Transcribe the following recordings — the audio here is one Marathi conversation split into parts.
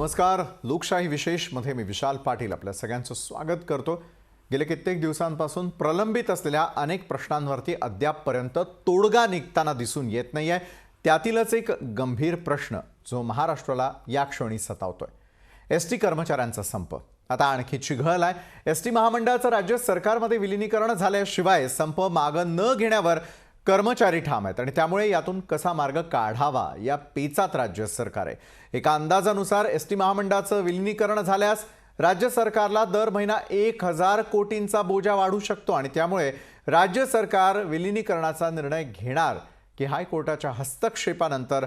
नमस्कार. लोकशाही विशेषमध्ये मी विशाल पाटील आपल्या सगळ्यांचं स्वागत करतो. गेले कित्येक दिवसांपासून प्रलंबित असलेल्या अनेक प्रश्नांवरती अद्यापपर्यंत तोडगा निघताना दिसून येत नाहीये. त्यातीलच एक गंभीर प्रश्न जो महाराष्ट्राला या क्षणी सतावतोय, एसटी कर्मचाऱ्यांचा संप. आता आणखी चिघळलाय. एसटी महामंडळाचं राज्य सरकारमध्ये विलीनीकरण झाल्याशिवाय संप मागं न घेण्यावर कर्मचारी ठाम आहेत आणि त्यामुळे यातून कसा मार्ग काढावा या पेचात राज्य सरकार आहे. एका अंदाजानुसार एसटी महामंडळाचं विलीनीकरण झाल्यास राज्य सरकारला दर महिना 1000 कोटींचा बोजा वाढू शकतो आणि त्यामुळे राज्य सरकार विलीनीकरणाचा निर्णय घेणार की हायकोर्टाच्या हस्तक्षेपानंतर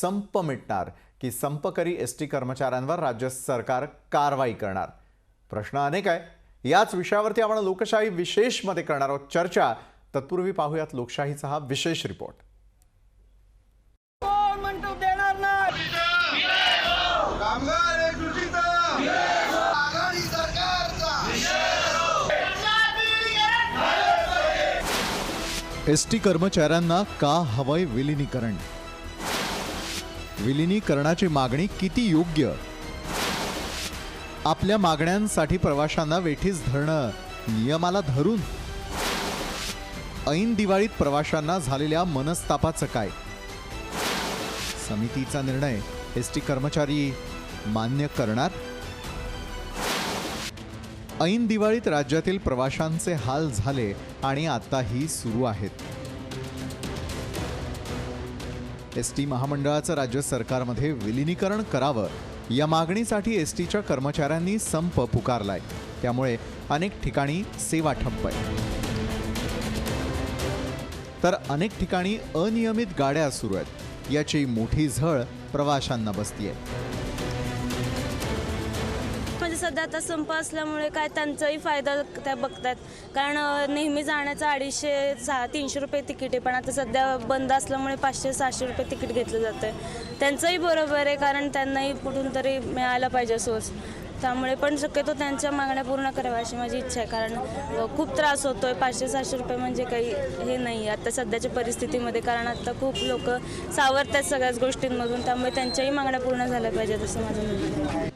संप मिटणार की संपकरी एसटी कर्मचाऱ्यांवर राज्य सरकार कारवाई करणार. प्रश्न अनेक आहे. याच विषयावरती आपण लोकशाही विशेषमध्ये करणार आहोत चर्चा. तत्पूर्वी पाहूयात लोकशाहीचा हा विशेष रिपोर्ट. एसटी कर्मचाऱ्यांना का हवंय विलीनीकरण? विलीनीकरणाची मागणी किती योग्य? आपल्या मागण्यांसाठी प्रवाशांना वेठीस धरणं नियमाला धरून? ऐन दिवाळीत प्रवाशांना झालेल्या मनस्तापाचं काय? समितीचा निर्णय एसटी कर्मचारी मान्य करणार? ऐन दिवाळीत राज्यातील प्रवाशांचे हाल झाले आणि आताही सुरू आहेत. एसटी महामंडळाचं राज्य सरकारमध्ये विलीनीकरण करावं या मागणीसाठी एसटीच्या कर्मचाऱ्यांनी संप पुकारलाय. त्यामुळे अनेक ठिकाणी सेवा ठप्प आहे, तर अनेक ठिकाणी अनियमित गाड्या सुरू आहेत. याची मोठी झळ प्रवाशांना बसतीये. म्हणजे सध्या आता संप असल्यामुळे काय त्यांचाही फायदा त्या बघतात, कारण नेहमी जाण्याचा 250-300 रुपये तिकीट आहे, पण आता सध्या बंद असल्यामुळे 500-600 रुपये तिकीट घेतलं जातं. त्यांचंही बरोबर आहे, कारण त्यांनाही कुठून तरी मिळायला पाहिजे सोर्स. त्यामुळे पण शक्यतो त्यांच्या मागण्या पूर्ण कराव्या अशी माझी इच्छा आहे, कारण खूप त्रास होतोय. 500-600 रुपये म्हणजे काही हे नाही आता सध्याच्या परिस्थितीमध्ये, कारण आता खूप लोक सावरतात सगळ्याच गोष्टींमधून. त्यामुळे त्यांच्याही मागण्या पूर्ण झाल्या पाहिजेत असं माझं म्हणणं आहे.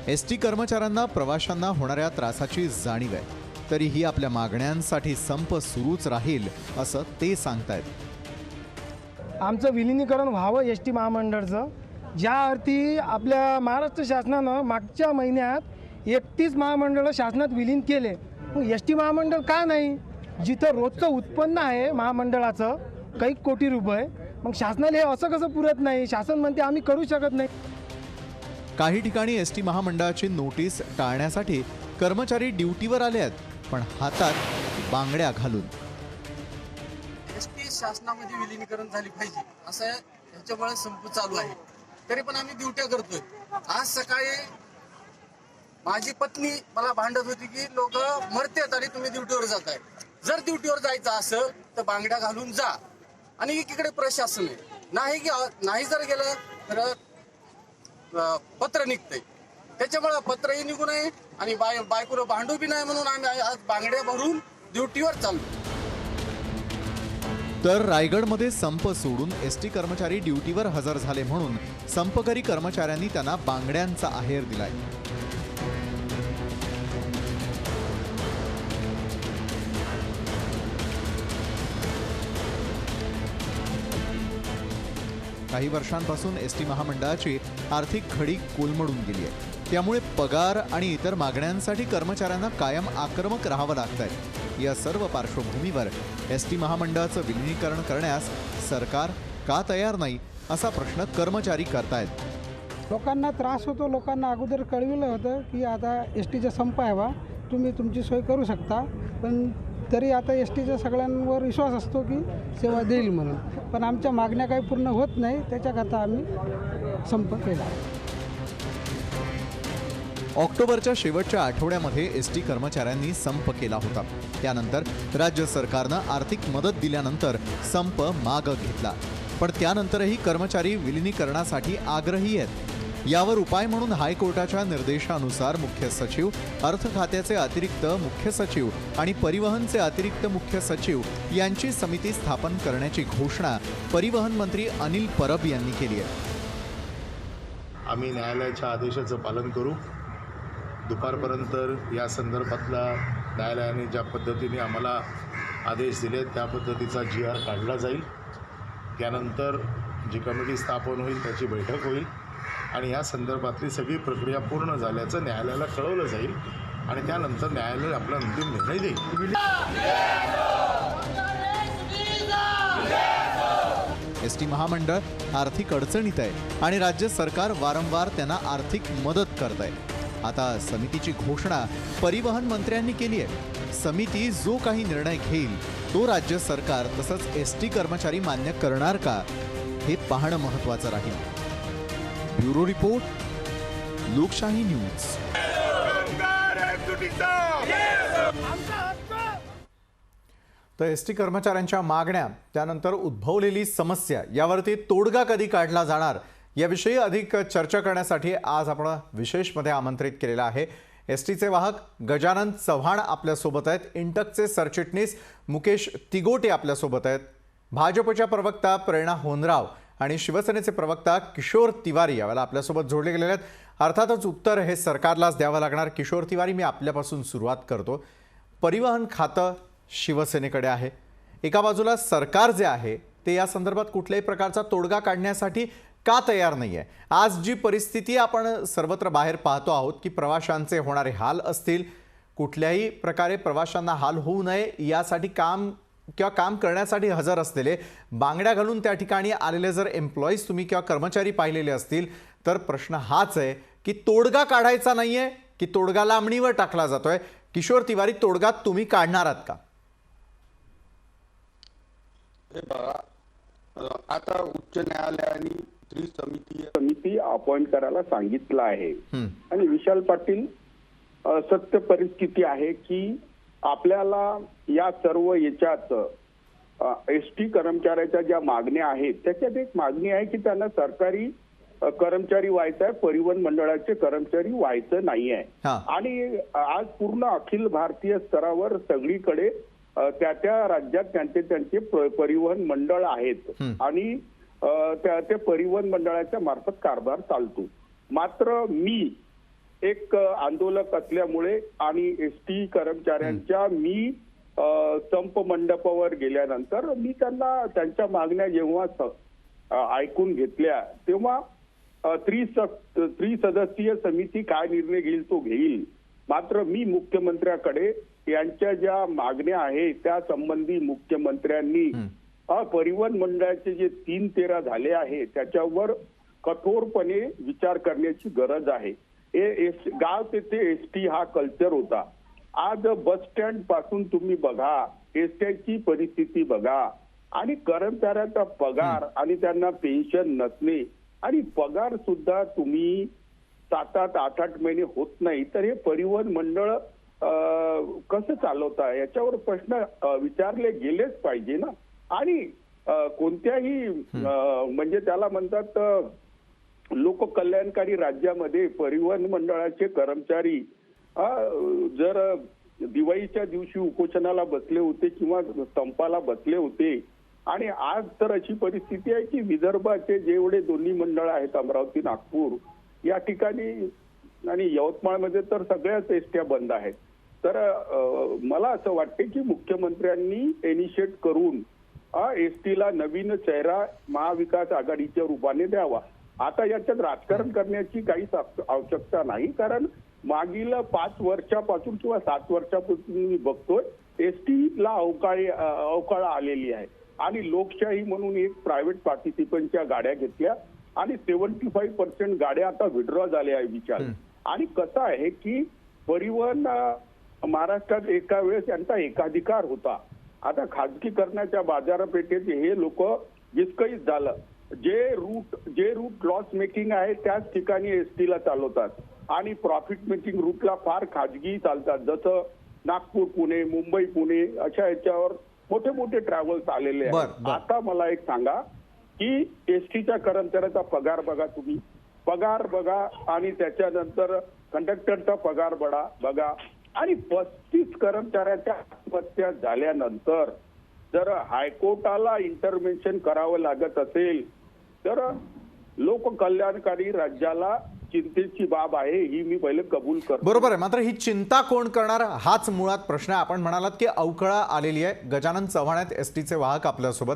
एसटी कर्मचाऱ्यांना प्रवाशांना होणाऱ्या त्रासाची जाणीव आहे, तरीही आपल्या मागण्यांसाठी संप सुरूच राहील असं ते सांगतायत. आमचं विलीनीकरण व्हावं एसटी महामंडळाचं, ज्या अर्थी आपल्या महाराष्ट्र शासनानं मागच्या महिन्यात 31 महामंडळं शासनात विलीन केले. मग एसटी महामंडळ का नाही? जिथं रोजचं उत्पन्न आहे महामंडळाचं काही कोटी रुपये, मग शासनाला हे असं कसं पुरत नाही? शासन म्हणते आम्ही करू शकत नाही. काही ठिकाणी एसटी महामंडळाची नोटीस टाळण्यासाठी कर्मचारी ड्युटीवर आले आहेत, पण हातात बांगड्या घालून. एसटी शासनामध्ये विलीनीकरण झाली पाहिजे असं ह्याच्यामुळे संप चालू आहे, तरी पण आम्ही ड्युट्या करतोय. आज सकाळी माझी पत्नी मला भांडत होती की लोक मरतात आणि तुम्ही ड्युटीवर जाताय. जर ड्युटीवर जायचं असेल तर बांगड्या घालून जा. आणि एकीकडे प्रशासन आहे, नाही जर गेलं तर पत्र निघतंय. त्याच्यामुळे पत्रही निघू नये आणि बायकोला भांडू बी नाही, म्हणून आम्ही आज बांगड्या भरून ड्युटीवर चाललो. तर रायगडमध्ये संप सोडून एसटी कर्मचारी ड्युटीवर हजर झाले म्हणून संपकरी कर्मचाऱ्यांनी त्यांना बांगड्यांचा आहेर दिलाय. काही वर्षांपासून एसटी महामंडळाची आर्थिक खडी कोलमडून गेली आहे. त्यामुळे पगार आणि इतर मागण्यांसाठी कर्मचाऱ्यांना कायम आक्रमक राहावं लागतंय. या सर्व पार्श्वभूमीवर एसटी महामंडळाचं विलीनीकरण करण्यास सरकार का तयार नाही असा प्रश्न कर्मचारी करतायत. लोकांना त्रास होतो. लोकांना अगोदर कळविलं होतं की आता एसटीचा संप आहे बा, तुम्ही तुमची सोय करू शकता, पण तरी आता एसटीचा सगळ्यांवर विश्वास असतो की सेवा देईल म्हणून. पण आमच्या मागण्या काही पूर्ण होत नाही, त्याच्याकरता आम्ही संप केला. ऑक्टोबरच्या शेवटच्या आठवड्यामध्ये एसटी कर्मचाऱ्यांनी संप केला होता. त्यानंतर राज्य सरकारनं आर्थिक मदत दिल्यानंतर संप मागं घेतला. पण त्यानंतरही कर्मचारी विलीनीकरणासाठी आग्रही आहेत. यावर उपाय म्हणून हायकोर्टाच्या निर्देशानुसार मुख्य सचिव, अर्थ खात्याचे अतिरिक्त मुख्य सचिव आणि परिवहनचे अतिरिक्त मुख्य सचिव यांची समिती स्थापन करण्याची घोषणा परिवहन मंत्री अनिल परब यांनी केली आहे. आम्ही न्यायालयाच्या आदेशाचं पालन करू. दुपारपर्यंत या संदर्भातला न्यायालयाने ज्या पद्धतीने आम्हाला आदेश दिले त्या पद्धतीचा GR काढला जाईल. त्यानंतर जी कमिटी स्थापन होईल त्याची बैठक होईल आणि या संदर्भातली सगळी प्रक्रिया पूर्ण झाल्याचं न्यायालयाला कळवलं जाईल आणि त्यानंतर न्यायालय आपला अंतिम निर्णय देईल. एसटी महामंडळ आर्थिक अडचणीत आहे आणि राज्य सरकार वारंवार त्यांना आर्थिक मदत करत आहे. आता समितीची घोषणा परिवहन मंत्र्यांनी केली आहे. समिती जो काही निर्णय घेईल तो राज्य सरकार तसंच एसटी कर्मचारी मान्य करणार का हे पाहणं महत्त्वाचं राहील. ब्युरो रिपोर्ट, लोकशाही न्यूज. तर एसटी कर्मचाऱ्यांच्या मागण्या त्यानंतर उद्भवलेली समस्या यावरती तोडगा कधी काढला जाणार याविषयी अधिक चर्चा करण्यासाठी आज आपण विशेषमध्ये आमंत्रित केलेला आहे. एसटीचे वाहक गजानन चव्हाण आपल्यासोबत आहेत. इंटकचे सरचिटणीस मुकेश तिगोटे आपल्यासोबत आहेत. भाजपच्या प्रवक्ता प्रेरणा होनराव आणि शिवसेनेचे प्रवक्ता किशोर तिवारी यावेळेला आपल्यासोबत जोडले गेलेले आहेत. अर्थातच उत्तर हे सरकारलाच द्यावं लागणार. किशोर तिवारी, मी आपल्यापासून सुरुवात करतो. परिवहन खातं शिवसेनेकडे आहे. एका बाजूला सरकार जे आहे ते या संदर्भात कुठल्याही प्रकारचा तोडगा काढण्यासाठी का तयार नाही आहे. आज जी परिस्थिती आपण सर्वत्र बाहेर पाहतो आहोत की प्रवाशांचे होणारे हाल असतील, कुठल्याही प्रकारे प्रवाशांना हाल होऊ नये यासाठी काम करण्यासाठी हजर असलेले, बांगड्या घालून त्या ठिकाणी आलेले जर एम्प्लॉईज तुम्ही किंवा कर्मचारी पाहिलेले असतील तर प्रश्न हाच आहे की तोडगा काढायचा नाहीये की तोडगा लांबणीवर टाकला जातोय. किशोर तिवारी, तोडगा तुम्ही काढणार आहात का? आता उच्च न्यायालयाने समिती अपॉइंट करायला सांगितलं आहे आणि विशाल पाटील, सत्य परिस्थिती आहे की आपल्याला या सर्व याच्यात एसटी कर्मचाऱ्याच्या ज्या मागण्या आहेत त्याच्यात एक मागणी आहे की त्यांना सरकारी कर्मचारी व्हायचं आहे, परिवहन मंडळाचे कर्मचारी व्हायचं नाही आहे. आणि आज पूर्ण अखिल भारतीय स्तरावर सगळीकडे त्या राज्यात त्यांचे परिवहन मंडळ आहेत आणि त्या परिवहन मंडळाच्या मार्फत कारभार चालतो. मात्र मी एक आंदोलक असल्यामुळे आणि एसटी कर्मचाऱ्यांच्या मी संप मंडपावर गेल्यानंतर मी त्यांच्या मागण्या जेव्हा ऐकून घेतल्या तेव्हा त्रिसदस्यीय समिती काय निर्णय घेईल तो घेईल. मात्र मी मुख्यमंत्र्याकडे यांच्या ज्या मागण्या आहेत त्या संबंधी मुख्यमंत्र्यांनी परिवहन मंडळाचे जे 3-13 झाले आहे त्याच्यावर कठोरपणे विचार करण्याची गरज आहे. गाव तेथे एसटी हा कल्चर होता. आज बस स्टँड पासून तुम्ही बघा, एसटीची परिस्थिती बघा आणि कर्मचाऱ्यांचा पगार आणि त्यांना पेन्शन नसणे आणि पगार सुद्धा तुम्ही 7-8, 8-8 महिने होत नाही तर हे परिवहन मंडळ कसं चालवता याच्यावर प्रश्न विचारले गेलेच पाहिजे ना. आणि कोणत्याही म्हणजे त्याला म्हणतात लोककल्याणकारी राज्यामध्ये परिवहन मंडळाचे कर्मचारी जर दिवाळीच्या दिवशी उपोषणाला बसले होते किंवा संपाला बसले होते आणि आज तर अशी परिस्थिती आहे की विदर्भाचे जेवढे दोन्ही मंडळ आहेत अमरावती, नागपूर या ठिकाणी आणि यवतमाळमध्ये तर सगळ्याच एसट्या बंद आहेत. तर मला असं वाटते की मुख्यमंत्र्यांनी इनिशिएट करून एसटीला नवीन चेहरा महाविकास आघाडीच्या रूपाने द्यावा. आता याच्यात राजकारण करण्याची काहीच आवश्यकता नाही, कारण मागील 5 वर्षापासून किंवा 7 वर्षापासून मी बघतोय एसटीला अवकाळ आलेली आहे आणि लोकशाही म्हणून एक प्रायव्हेट पार्टिसिपंटच्या गाड्या घेतल्या आणि 75% गाड्या आता विड्रॉ झाल्या आहे विचार. आणि कसं आहे की परिवहन महाराष्ट्रात एका वेळेस यांचा एकाधिकार होता. आता खाजगीकरणाच्या बाजारपेठेत हे लोक विस्कळीत झालं. जे रूट लॉस मेकिंग आहे त्याच ठिकाणी एसटीला चालवतात आणि प्रॉफिट मेकिंग रूटला फार खाजगी चालतात. जसं नागपूर पुणे, मुंबई पुणे अशा याच्यावर मोठे मोठे ट्रॅव्हल्स आलेले आहेत. आता मला एक सांगा की एसटीच्या कर्मचाऱ्याचा पगार बघा, तुम्ही पगार बघा आणि त्याच्यानंतर कंडक्टरचा पगार बघा आणि 35 कर्मचाऱ्याच्या आत्महत्या झाल्यानंतर जर हायकोर्टाला इंटरव्हेन्शन करावं लागत असेल तर लोककल्याणकारी राज्याला चिंतेची बाब आहे, ही मी पहिले कबूल करतो. बरोबर आहे. मात्र ही चिंता कोण करणार हाच मुळात प्रश्न आहे. आपण म्हणालात की अवकळा आलेली आहे. गजानन चव्हाण आहेत एसटीचे वाहक आपल्यासोबत.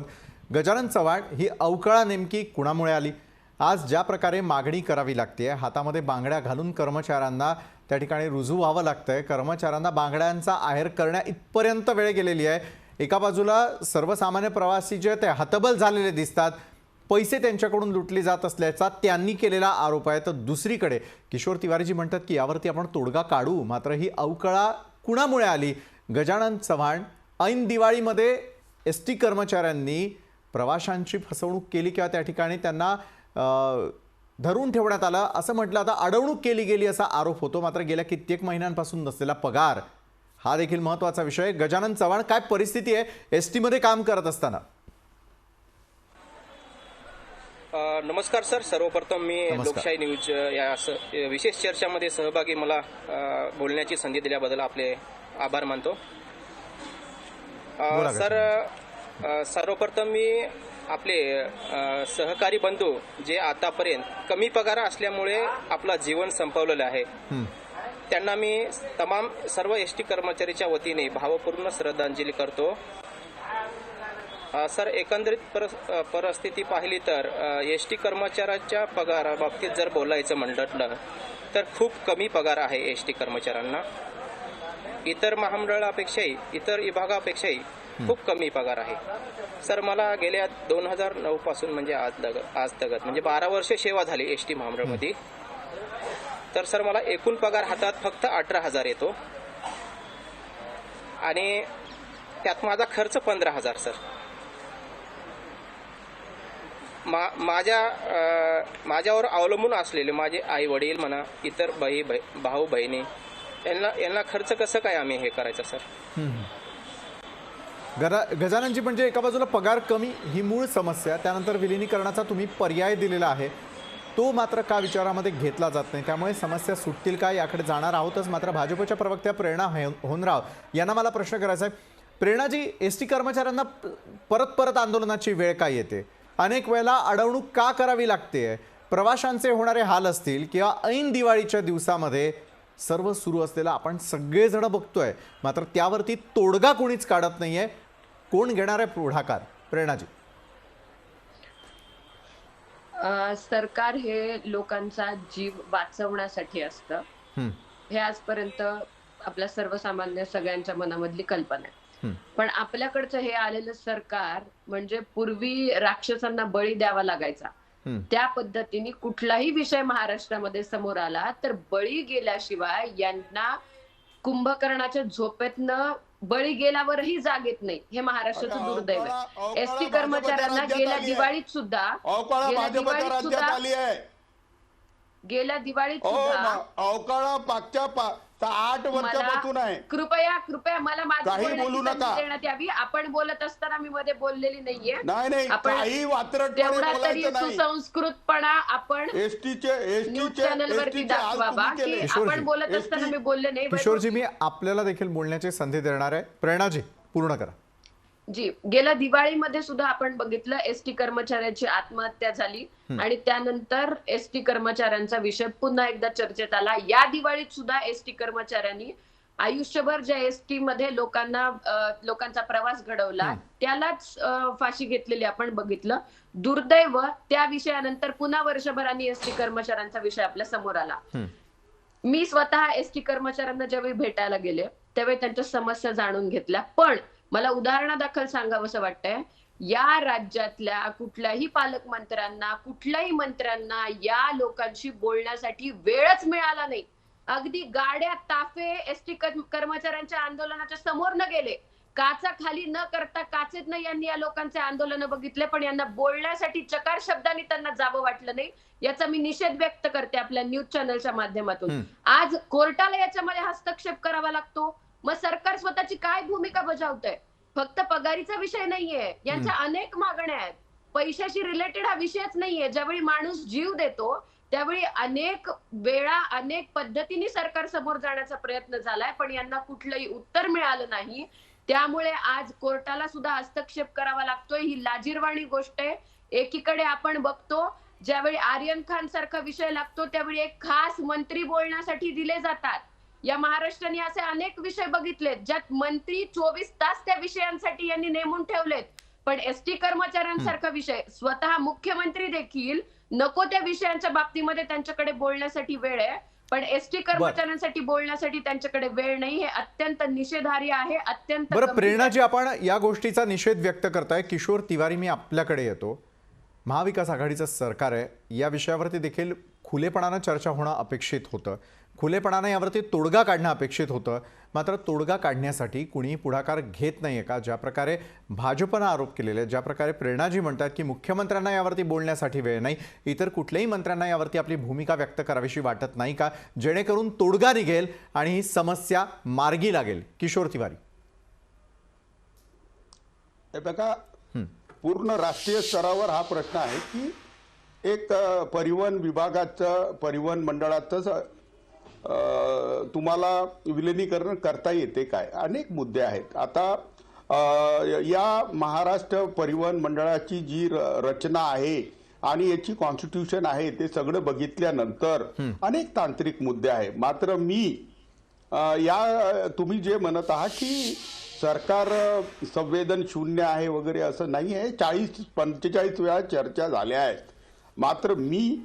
गजानन चव्हाण, ही अवकळा नेमकी कुणामुळे आली? आज ज्या प्रकारे मागणी करावी लागते, हातामध्ये बांगड्या घालून कर्मचाऱ्यांना त्या ठिकाणी रुजू व्हावं लागतंय, कर्मचाऱ्यांना बांगड्यांचा आहेर करण्या इथपर्यंत वेळ गेलेली आहे. एका बाजूला सर्वसामान्य प्रवासी जे ते हतबल झालेले दिसतात, पैसे त्यांच्याकडून लुटले जात असल्याचा त्यांनी केलेला आरोप आहे. तर दुसरीकडे किशोर तिवारीजी म्हणतात की यावरती आपण तोडगा काढू. मात्र ही अवकळा कुणामुळे आली? गजानन चव्हाण, ऐन दिवाळीमध्ये एसटी कर्मचाऱ्यांनी प्रवाशांची फसवणूक केली किंवा त्या ठिकाणी त्यांना धरून ठेवण्यात आलं असं म्हटलं. आता अडवणूक केली गेली असा आरोप होतो. मात्र गेल्या कित्येक महिन्यांपासून नसलेला पगार हा देखील महत्त्वाचा विषय. गजानन चव्हाण, काय परिस्थिती आहे एसटी मध्ये काम करत असताना? नमस्कार सर. सर्वप्रथम मी नमस्कार. लोकशाही न्यूज या विशेष चर्चामध्ये सहभागी मला बोलण्याची संधी दिल्याबद्दल आपले आभार मानतो. बोला सर, सर्वप्रथम मी आपले सहकारी बंधू जे आतापर्यंत कमी पगार असल्यामुळे आपला जीवन संपवलेलं आहे, त्यांना मी तमाम सर्व एसटी कर्मचारीच्या वतीने भावपूर्ण श्रद्धांजली करतो. सर, एकंदरीत परिस्थिती पाहिली तर एसटी कर्मचाऱ्याच्या पगाराबाबतीत जर बोलायचं म्हटलं तर खूप कमी पगार आहे एसटी कर्मचाऱ्यांना. इतर महामंडळापेक्षाही, इतर विभागापेक्षाही खूप कमी पगार आहे. सर, मला गेल्या 2009 पासून म्हणजे आज तगत म्हणजे 12 वर्ष सेवा झाली एसटी महामंडळमध्ये. तर सर, मला एकूण पगार हातात फक्त 18,000 येतो आणि त्यात माझा खर्च 15,000. सर, माझ्यावर अवलंबून असलेले माझे आई वडील म्हणा, इतर भाऊ बहिणी, यांना खर्च कसं काय आम्ही हे करायचं सर? गजाननजी, म्हणजे एका बाजूला पगार कमी ही मूळ समस्या, त्यानंतर विलिनीकरणाचा तुम्ही पर्याय दिलेला आहे, तो मात्र का विचारामध्ये घेतला जात नाही. त्यामुळे समस्या सुटतील का याकडे जाणार आहोतच. मात्र भाजपच्या प्रवक्त्या प्रेरणा होनराव यांना मला प्रश्न करायचा आहे. प्रेरणाजी, एसटी कर्मचाऱ्यांना परत आंदोलनाची वेळ काय येते? अनेक वेळेला अडवणूक का करावी लागते? प्रवाशांचे होणारे हाल असतील किंवा ऐन दिवाळीच्या दिवसामध्ये सर्व सुरू असलेलं आपण सगळेजण बघतोय, मात्र त्यावरती तोडगा कोणीच काढत नाहीये. कोण घेणार आहे पुढाकार? प्रेरणाजी. सरकार हे लोकांचा जीव वाचवण्यासाठी असतं, हे आजपर्यंत आपल्या सर्वसामान्य सगळ्यांच्या मनामधली कल्पना आहे. पण आपल्याकडचं हे आलेलं सरकार म्हणजे पूर्वी राक्षसांना बळी द्यावा लागायचा, त्या पद्धतीने कुठलाही विषय महाराष्ट्रामध्ये समोर आला तर बळी गेल्याशिवाय यांना कुंभकर्णाच्या झोपेतनं बळी गेल्यावरही जाग येत नाही. हे महाराष्ट्राचं दुर्दैव आहे. एसटी कर्मचाऱ्यांना गेल्या दिवाळीत सुद्धा अवकाळा मागच्या 8 वर्षापासून आहे. कृपया मला माझी बोलू नका देण्यात यावी. आपण बोलत असताना मी मध्ये बोललेली नाहीये. नाही, काही तेवढा तरी सुसंस्कृतपणा आपण न्यूज चॅनलवरती दाखवावा की आपण बोलत असताना मी बोलले नाही. किशोरजी, मी आपल्याला देखील बोलण्याची संधी देणार आहे. प्रेरणाजी, पूर्ण करा. जी, गेल्या दिवाळीमध्ये सुद्धा आपण बघितलं एसटी कर्मचाऱ्यांची आत्महत्या झाली आणि त्यानंतर एसटी कर्मचाऱ्यांचा विषय पुन्हा एकदा चर्चेत आला. या दिवाळीत सुद्धा एसटी कर्मचाऱ्यांनी आयुष्यभर ज्या एसटी मध्ये लोकांचा प्रवास घडवला त्यालाच फाशी घेतलेली आपण बघितलं. दुर्दैव, त्या विषयानंतर पुन्हा वर्षभराने एसटी कर्मचाऱ्यांचा विषय आपल्या समोर आला. मी स्वतः एसटी कर्मचाऱ्यांना ज्यावेळी भेटायला गेले त्यावेळी त्यांच्या समस्या जाणून घेतल्या. पण मला उदाहरणादाखल सांगावंसं वाटतंय, या राज्यातल्या कुठल्याही पालकमंत्र्यांना, कुठल्याही मंत्र्यांना या लोकांशी बोलण्यासाठी वेळच मिळाला नाही. अगदी गाड्या, ताफे एसटी कर्मचाऱ्यांच्या आंदोलनाच्या समोर न गेले, काचा खाली न करता काचेतनं यांनी या लोकांचे आंदोलन बघितले, पण यांना बोलण्यासाठी चकार शब्दांनी त्यांना जावं वाटलं नाही. याचा मी निषेध व्यक्त करते आपल्या न्यूज चॅनलच्या माध्यमातून. आज कोर्टाला याच्यामध्ये हस्तक्षेप करावा लागतो. मग सरकार स्वतःची काय भूमिका बजावतंय? फक्त पगारीचा विषय नाहीये, यांच्या अनेक मागण्या आहेत. पैशाशी रिलेटेड हा विषयच नाहीये. ज्यावेळी माणूस जीव देतो त्यावेळी अनेक वेळा अनेक पद्धतीने सरकार समोर जाण्याचा प्रयत्न झालाय, पण यांना कुठलंही उत्तर मिळालं नाही. त्यामुळे आज कोर्टाला सुद्धा हस्तक्षेप करावा लागतोय. ही लाजिरवाणी गोष्ट आहे. एकीकडे आपण बघतो ज्यावेळी आर्यन खान सारखा विषय लागतो त्यावेळी एक खास मंत्री बोलण्यासाठी दिले जातात. या महाराष्ट्राने असे अनेक विषय बघितलेत ज्यात मंत्री 24 तास त्या विषयांसाठी यांनी नेमून ठेवलेत. पण एसटी कर्मचाऱ्यांसारखा विषय स्वतः मुख्यमंत्री देखील नको त्या विषयांच्या बाबतीमध्ये त्यांच्याकडे बोलण्यासाठी वेळ आहे, पण एसटी कर्मचाऱ्यांसाठी बोलण्यासाठी त्यांच्याकडे वेळ नाही. हे अत्यंत निषेधार्ह आहे. अत्यंत बरं प्रेरणाजी, आपण या गोष्टीचा निषेध व्यक्त करताय. किशोर तिवारी, मी आपल्याकडे येतो. महाविकास आघाडीचं सरकार आहे, या विषयावरती देखील खुलेपणानं चर्चा होणं अपेक्षित होतं, खुलेपणानं यावरती तोडगा काढणं अपेक्षित होतं. मात्र तोडगा काढण्यासाठी कुणीही पुढाकार घेत नाहीये का? ज्या प्रकारे भाजपनं आरोप केलेले, ज्या प्रकारे प्रेरणाजी म्हणतात की मुख्यमंत्र्यांना यावरती बोलण्यासाठी वेळ नाही, इतर कुठल्याही मंत्र्यांना यावरती आपली भूमिका व्यक्त करावीशी वाटत नाही का, जेणेकरून तोडगा निघेल आणि ही समस्या मार्गी लागेल? किशोर तिवारी. हे बघा, पूर्ण राष्ट्रीय स्तरावर हा प्रश्न आहे की एक परिवहन विभागाचं, परिवहन मंडळाचं तुम्हाला विलिनीकरण करता येते काय? अनेक मुद्दे आहेत. आता या महाराष्ट्र परिवहन मंडळाची जी रचना आहे आणि याची कॉन्स्टिट्यूशन आहे ते सगळं बघितल्यानंतर अनेक तांत्रिक मुद्दे आहेत. मात्र मी तुम्ही जे म्हणत आहात की सरकार संवेदन शून्य आहे वगैरे, असं नाही आहे. 40-45 वेळा चर्चा झाल्या आहेत. मात्र मी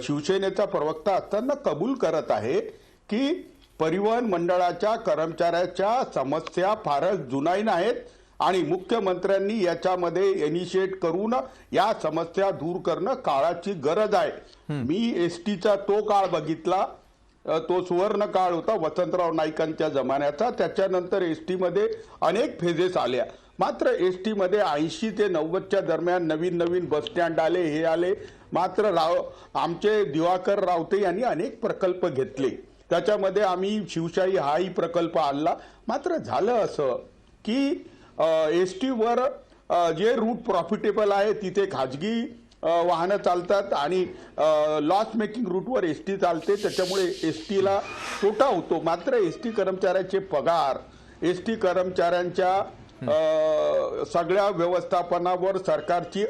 शिवसेनेचा प्रवक्ता असताना कबूल करत आहे की परिवहन मंडळाच्या कर्मचाऱ्याच्या समस्या फारच जुनाईन आहेत आणि मुख्यमंत्र्यांनी याच्यामध्ये इनिशिएट करून या समस्या दूर करणं काळाची गरज आहे. मी एसटीचा तो काळ बघितला, तो सुवर्ण काळ होता वसंतराव नाईकांच्या जमान्याचा. त्याच्यानंतर एसटीमध्ये अनेक फेजेस आल्या. मात्र एसटीमध्ये 80 ते 90च्या दरम्यान नवीन बसस्टँड आले, हे आले. मात्र आमचे दिवाकर रावते यांनी अनेक प्रकल्प घेतले. त्याच्यामध्ये आम्ही शिवशाही हाही प्रकल्प आणला. मात्र झालं असं की एसटीवर जे रूट प्रॉफिटेबल आहे तिथे खाजगी वाहनं चालतात आणि लॉस मेकिंग रूटवर एसटी चालते. त्याच्यामुळे एसटीला तोटा होतो. मात्र एसटी कर्मचाऱ्याचे पगार, एसटी कर्मचाऱ्यांच्या सगळ्या व्यवस्थापनावर सरकारची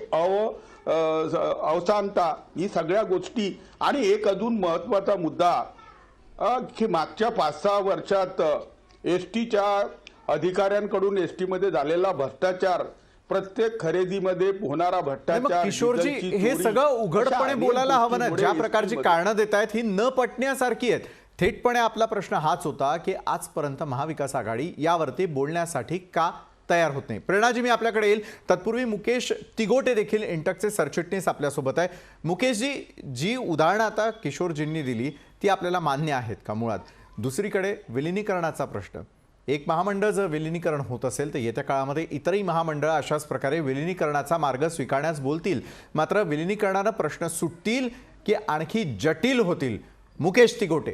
अवसानता, ही सगळ्या गोष्टी. आणि एक अजून महत्वाचा मुद्दा की मागच्या 5-6 वर्षात एसटीच्या अधिकाऱ्यांकडून एसटीमध्ये झालेला भ्रष्टाचार, प्रत्येक खरेदीमध्ये होणारा भ्रष्टाचार. किशोरजी, हे सगळं उघडपणे बोलायला हवं ना. ज्या प्रकारची कारणं देत आहेत ही न पटण्यासारखी आहेत. थेटपणे आपला प्रश्न हाच होता की आजपर्यंत महाविकास आघाडी यावरती बोलण्यासाठी का तयार होत नाही? प्रेरणाजी, मी आपल्याकडे येईल. तत्पूर्वी मुकेश तिगोटे देखील इंटकचे सरचिटणीस आपल्यासोबत आहे. मुकेशजी, जी उदाहरणं आता किशोरजींनी दिली ती आपल्याला मान्य आहेत का मुळात? दुसरीकडे विलिनीकरणाचा प्रश्न, एक महामंडळ जर विलिनीकरण होत असेल तर येत्या काळामध्ये इतरही महामंडळ अशाच प्रकारे विलिनीकरणाचा मार्ग स्वीकारण्यास बोलतील. मात्र विलिनीकरणानं प्रश्न सुटतील की आणखी जटिल होतील? मुकेश तिगोटे.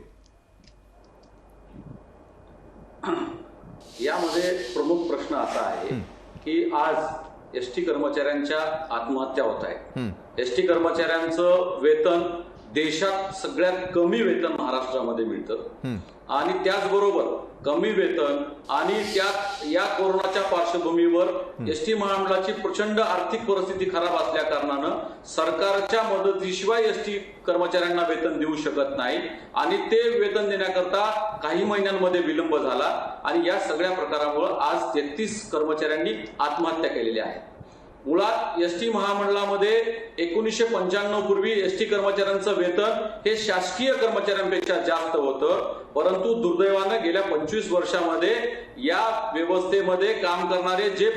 यामध्ये प्रमुख प्रश्न असा आहे की आज एसटी कर्मचाऱ्यांच्या आत्महत्या होत आहेत. एसटी कर्मचाऱ्यांचं वेतन देशात सगळ्यात कमी वेतन महाराष्ट्रामध्ये मिळतं आणि त्याचबरोबर कमी वेतन आणि त्यात या कोरोनाच्या पार्श्वभूमीवर एसटी महामंडळाची प्रचंड आर्थिक परिस्थिती खराब असल्या कारणानं सरकारच्या मदतीशिवाय एसटी कर्मचाऱ्यांना वेतन देऊ शकत नाही आणि ते वेतन देण्याकरता काही महिन्यांमध्ये विलंब झाला आणि या सगळ्या प्रकारामुळे आज 33 कर्मचाऱ्यांनी आत्महत्या केलेल्या आहेत. मुळात एसटी महामंडळामध्ये 1995 पूर्वी एसटी कर्मचाऱ्यांचं वेतन हे शासकीय कर्मचाऱ्यांपेक्षा जास्त होतं. परंतु दुर्दैवानं गेल्या 25 वर्षामध्ये या व्यवस्थेमध्ये काम करणारे जे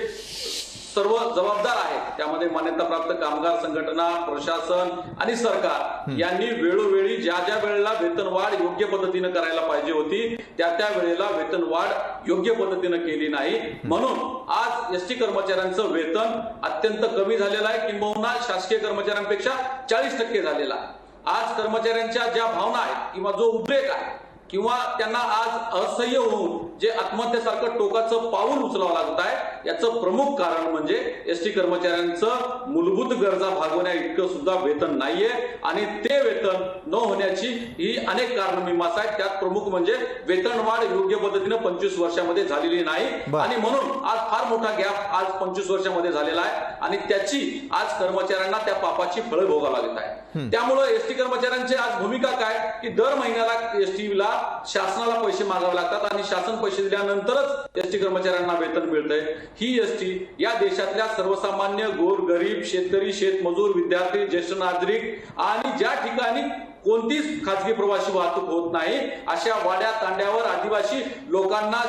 सर्व जबाबदार आहेत, त्यामध्ये मान्यताप्राप्त कामगार संघटना, प्रशासन आणि सरकार यांनी वेळोवेळी ज्या ज्या वेळेला वेतनवाढ योग्य पद्धतीनं करायला पाहिजे होती त्या वेळेला वेतनवाढ योग्य पद्धतीनं केली नाही. म्हणून आज एसटी कर्मचाऱ्यांचं वेतन अत्यंत कमी झालेलं आहे, किंबहुना शासकीय कर्मचाऱ्यांपेक्षा 40% झालेला आहे. आज कर्मचाऱ्यांच्या ज्या भावना आहेत किंवा जो उद्रेक आहे किंवा त्यांना आज असह्य होऊन जे आत्महत्येसारखं टोकाचं पाऊल उचलावं लागत आहे, याचं प्रमुख कारण म्हणजे एसटी कर्मचाऱ्यांचं मूलभूत गरजा भागवण्या इतकं सुद्धा वेतन नाहीये आणि ते वेतन न होण्याची ही अनेक कारण मीमांसा आहेत. त्यात प्रमुख म्हणजे वेतनवाढ योग्य पद्धतीने 25 वर्षामध्ये झालेली नाही आणि म्हणून आज फार मोठा गॅप आज 25 वर्षामध्ये झालेला आहे आणि त्याची आज कर्मचाऱ्यांना त्या पापाची फळं भोगावी लागत आहे. त्यामुळे एसटी कर्मचाऱ्यांची आज भूमिका काय की दर महिन्याला एसटीला शासनाला पैसे मागावे लागतात आणि शासन पैसे दिल्यानंतरच एसटी कर्मचाऱ्यांना वेतन मिळतंय. ही एसटी या देशातल्या सर्वसामान्य गोरगरीब शेतकरी शेतमजूर विद्यार्थी ज्येष्ठ नागरिक आणि ज्या ठिकाणी कोणतीच खाजगी प्रवासी वाहतूक होत नाही अशा वाड्या तांड्यावर आदिवासी लोकांना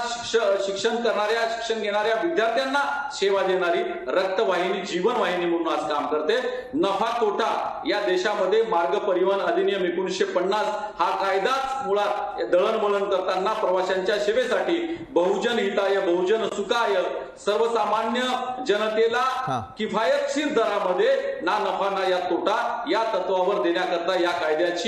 शिक्षण करणाऱ्या शिक्षण घेणाऱ्या विद्यार्थ्यांना सेवा देणारी रक्तवाहिनी जीवनवाहिनी म्हणून आज काम करते. नफा तोटा या देशामध्ये मार्ग परिवहन अधिनियम 1950 हा कायदाच मुळात दळणवळण करताना प्रवाशांच्या सेवेसाठी बहुजन हिताय बहुजन सुखाय सर्वसामान्य जनतेला किफायतशीर दरामध्ये ना नफा ना या तोटा या तत्वावर देण्याकरता या कायद्याची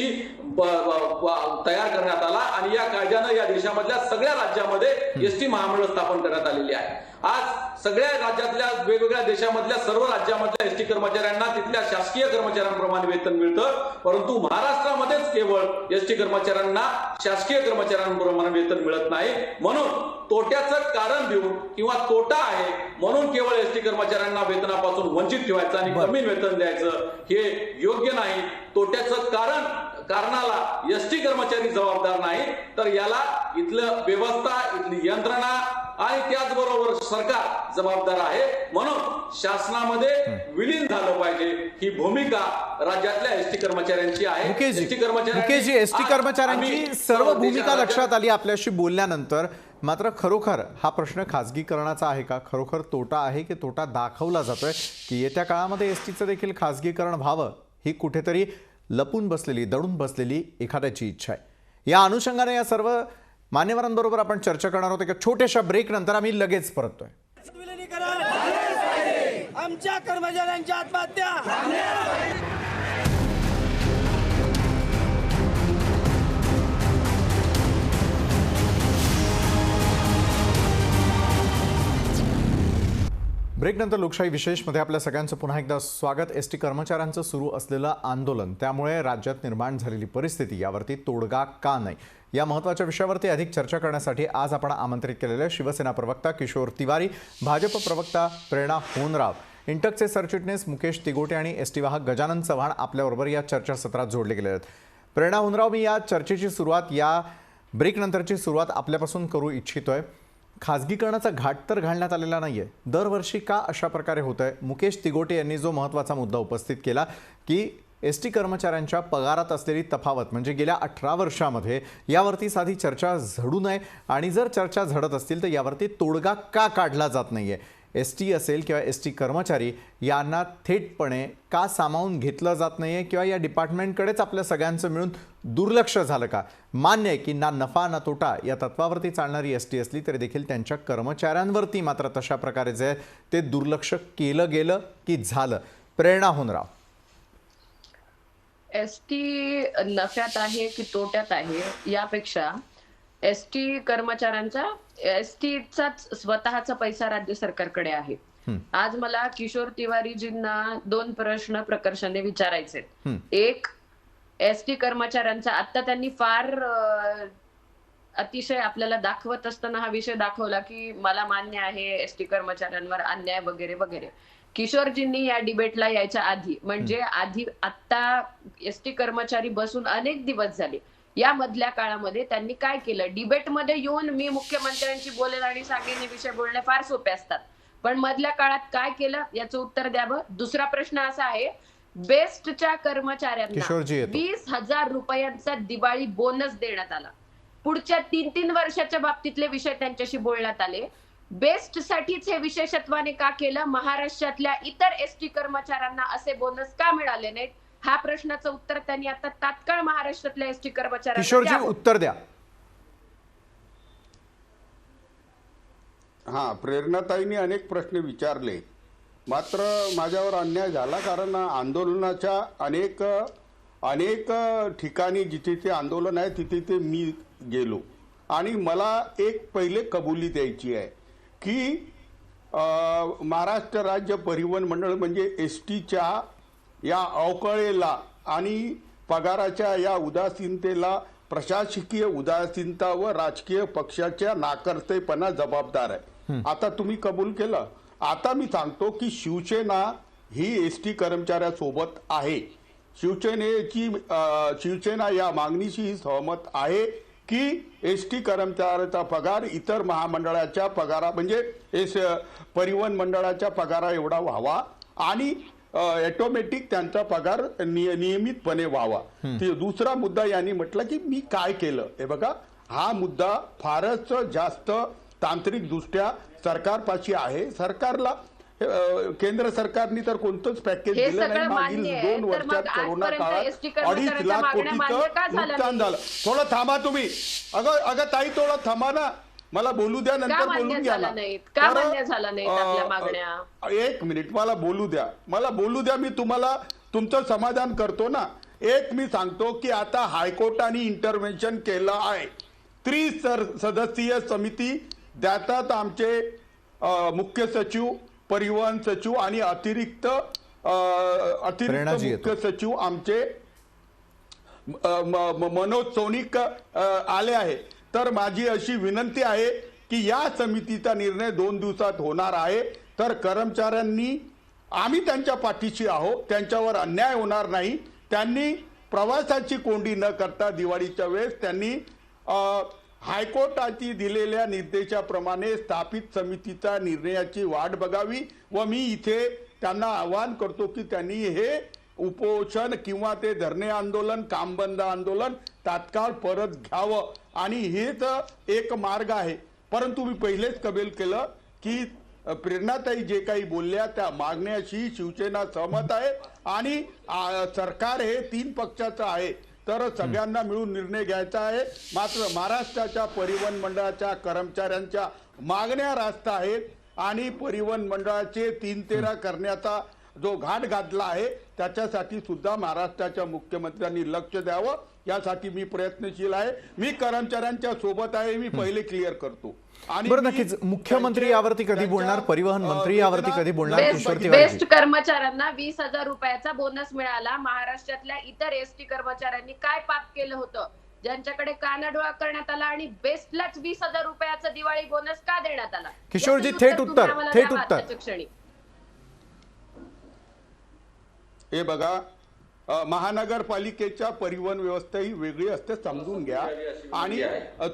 तयार करण्यात आला आणि या कायद्यानं या देशामधल्या सगळ्या राज्यामध्ये एसटी महामंडळ स्थापन करण्यात आलेली आहे. आज सगळ्या राज्यातल्या वेगवेगळ्या देशामधल्या सर्व राज्यामधल्या एसटी कर्मचाऱ्यांना तिथल्या शासकीय कर्मचाऱ्यांप्रमाणे वेतन मिळतं, परंतु महाराष्ट्रामध्येच केवळ एसटी कर्मचाऱ्यांना शासकीय कर्मचाऱ्यांप्रमाणे वेतन मिळत नाही. म्हणून तोट्याचं कारण देऊन किंवा तोटा आहे म्हणून केवळ एसटी कर्मचाऱ्यांना वेतनापासून वंचित ठेवायचं आणि कमी वेतन द्यायचं हे योग्य नाही. तोट्याचं कारणाला एसटी कर्मचारी जबाबदार नाही तर याला इथलं व्यवस्था इथली यंत्रणा आणि त्याचबरोबर सरकार जबाबदार आहे. म्हणून शासनामध्ये विलीन झालं पाहिजे ही भूमिका राज्यातल्या एसटी कर्मचाऱ्यांची आहे. एसटी कर्मचाऱ्यांची सर्व भूमिका लक्षात आली आपल्याशी बोलल्यानंतर. मात्र खरोखर हा प्रश्न खाजगीकरणाचा आहे का? खरोखर तोटा आहे की तोटा दाखवला जातोय की येत्या काळामध्ये एसटीचं देखील खाजगीकरण व्हावं ही कुठेतरी लपून बसलेली दडून बसलेली एखाद्याची इच्छा आहे. या अनुषंगाने या सर्व मान्यवरांबरोबर आपण चर्चा करणार आहोत. एका छोट्याशा ब्रेक नंतर आम्ही लगेच परततोय. आमच्या कर्मचाऱ्यांच्या आत्महत्या ब्रेकनंतर लोकशाही विशेषमध्ये आपल्या सगळ्यांचं पुन्हा एकदा स्वागत. एसटी कर्मचाऱ्यांचं सुरू असलेलं आंदोलन त्यामुळे राज्यात निर्माण झालेली परिस्थिती यावरती तोडगा का नाही या महत्त्वाच्या विषयावरती अधिक चर्चा करण्यासाठी आज आपण आमंत्रित केलेले शिवसेना प्रवक्ता किशोर तिवारी, भाजप प्रवक्ता प्रेरणा होनराव, इंटकचे सरचिटणीस मुकेश तिगोटे आणि एसटी वाहक गजानन चव्हाण आपल्याबरोबर या चर्चासत्रात जोडले गेले आहेत. प्रेरणा होनराव, मी या चर्चेची सुरुवात या ब्रेकनंतरची सुरुवात आपल्यापासून करू इच्छितोय. खाजगीकरणाचा घाट तर घालण्यात आलेला नाहीये, दरवर्षी का अशा प्रकारे होतंय? मुकेश तिगोटे यांनी जो महत्त्वाचा मुद्दा उपस्थित केला की एसटी कर्मचाऱ्यांच्या पगारात असलेली तफावत म्हणजे गेल्या 18 वर्षामध्ये यावरती साधी चर्चा झडू नये आणि जर चर्चा झडत असतील तर यावरती तोडगा का काढला जात नाहीये? एसटी असेल किंवा एसटी कर्मचारी यांना थेटपणे का सामावून घेतलं जात नाहीये किंवा या डिपार्टमेंटकडेच आपल्या सगळ्यांचं मिळून दुर्लक्ष झालं का? मान्य आहे की ना नफा ना तोटा या तत्वावरती चालणारी एसटी असली तरी देखील त्यांच्या कर्मचाऱ्यांवरती मात्र तशा प्रकारे जे ते दुर्लक्ष केलं गेलं की झालं? प्रेरणा होनराव, एसटी नफ्यात आहे की तोट्यात आहे यापेक्षा एसटी कर्मचाऱ्यांचा एसटीचाच स्वतःचा पैसा राज्य सरकारकडे आहे. आज मला किशोर तिवारीजींना 2 प्रश्न प्रकर्षाने विचारायचे. एक, एसटी कर्मचाऱ्यांचा आता त्यांनी फार अतिशय आपल्याला दाखवत असताना हा विषय दाखवला की मला मान्य आहे एसटी कर्मचाऱ्यांवर अन्याय वगैरे वगैरे. किशोरजींनी या डिबेटला यायच्या आधी म्हणजे आता एसटी कर्मचारी बसून अनेक दिवस झाले, या मधल्या काळामध्ये त्यांनी काय केलं? डिबेटमध्ये येऊन मी मुख्यमंत्र्यांशी बोलेल आणि सांगेन हे विषय बोलणे फार सोपे असतात, पण मधल्या काळात काय केलं याचं उत्तर द्यावं. दुसरा प्रश्न असा आहे, बेस्टच्या कर्मचाऱ्यांना 20,000 रुपयांचा दिवाळी बोनस देण्यात आला. पुढच्या 3-3 वर्षाच्या बाबतीतले विषय त्यांच्याशी बोलण्यात आले. बेस्ट साठीच हे विशेषत्वाने का केलं? महाराष्ट्रातल्या इतर एसटी कर्मचाऱ्यांना असे बोनस का मिळाले नाहीत? हा प्रश्नाचं उत्तर त्यांनी आता तात्काळ महाराष्ट्रातल्या एसटी कर्मचाऱ्यांना किशोरजी उत्तर द्या. प्रेरणाताईंनी अनेक प्रश्न विचारले, मात्र माझ्यावर अन्याय झाला कारण आंदोलनाच्या अनेक ठिकाणी जिथे ते आंदोलन आहे तिथे ते मी गेलो आणि मला एक पहिले कबुली द्यायची आहे की महाराष्ट्र राज्य परिवहन मंडळ म्हणजे एसटीच्या या अवकळेला आणि पगाराच्या या उदासीनतेला प्रशासकीय उदासीनता व राजकीय पक्षाच्या नाकर्तेपणा जबाबदार आहे. आता तुम्ही कबूल केलं. आता मी सांगतो की शिवसेना ही एसटी कर्मचाऱ्यासोबत आहे. शिवसेना या मागणीशी सहमत आहे की एसटी कर्मचाऱ्याचा पगार इतर महामंडळाच्या पगारा म्हणजे परिवहन मंडळाच्या पगारा एवढा व्हावा आणि ऑटोमॅटिक त्यांचा पगार नियमितपणे व्हावा. दुसरा मुद्दा यांनी म्हटलं की मी काय केलं. हे बघा, हा मुद्दा फारच जास्त तांत्रिकदृष्ट्या सरकारपाशी आहे. सरकारला केंद्र सरकारने तर कोणतंच पॅकेज दिलं नाही. मागील 2 वर्षात कोरोना काळात 2.5 लाख कोटीचं नुकसान झालं. थोडं थांबा तुम्ही. अगं ताई, थोडं थांबा ना, मला बोलू द्या, नंतर बोलून घ्या ना. एक मिनिट मला बोलू द्या. मी तुम्हाला तुमचं समाधान करतो ना. एक मी सांगतो की आता हायकोर्टाने इंटरव्हेन्शन केलं आहे. 3 सदस्यीय समिती त्यात आमचे मुख्य सचिव, परिवहन सचिव आणि अतिरिक्त मुख्य सचिव आमचे मनोज सोनिक आले आहे. तर माझी अशी विनंती आहे की या समितीचा निर्णय 2 दिवसात होणार आहे. तर कर्मचाऱ्यांनी आम्ही त्यांच्या पाठीशी आहोत. त्यांच्यावर अन्याय होणार नाही. त्यांनी प्रवासाची कोंडी न करता दिवाळीच्या वेळेस त्यांनी हायकोर्टाची दिलेल्या निर्देशाप्रमाणे स्थापित समितीचा निर्णयाची वाट बघावी व मी इथे त्यांना आवाहन करतो की त्यांनी हे उपोषण किंवा ते धरणे आंदोलन, काम बंद आंदोलन तात्काळ परत घ्यावं आणि हेच एक मार्ग आहे. परंतु मी पहिलेच कबूल केलं की प्रेरणाताई जे काही बोलल्या त्या मागण्याशी शिवसेना सहमत आहे आणि सरकार हे 3 पक्षाचं आहे. तर सगळ्यांना मिळून निर्णय घ्यायचा आहे. मात्र महाराष्ट्राच्या परिवहन मंडळाच्या कर्मचाऱ्यांच्या मागण्या रास्त आहेत आणि परिवहन मंडळाचे 3-13 करण्याचा जो घाट घातला आहे त्याच्यासाठी सुद्धा महाराष्ट्राच्या मुख्यमंत्र्यांनी लक्ष द्यावं. यासाठी मी प्रयत्नशील आहे. मी कर्मचाऱ्यांच्या सोबत आहे. मी पहिले क्लिअर करतो. बरं, नक्कीच मुख्यमंत्री यावरती कधी बोलणार, परिवहन मंत्री यावरती कधी बोलणार? बेस्ट कर्मचाऱ्यांना 20,000 रुपयाचा बोनस मिळाला. महाराष्ट्रातल्या इतर एसटी कर्मचाऱ्यांनी काय पाप केलं होतं ज्यांच्याकडे कानाडोळा करण्यात आला आणि बेस्टलाच 20,000 रुपयाचा दिवाळी बोनस का देण्यात आला? किशोरजी, थेट उत्तर. हे बघा, महानगरपालिकेच्या परिवहन व्यवस्था ही वेगळी असते, समजून घ्या. आणि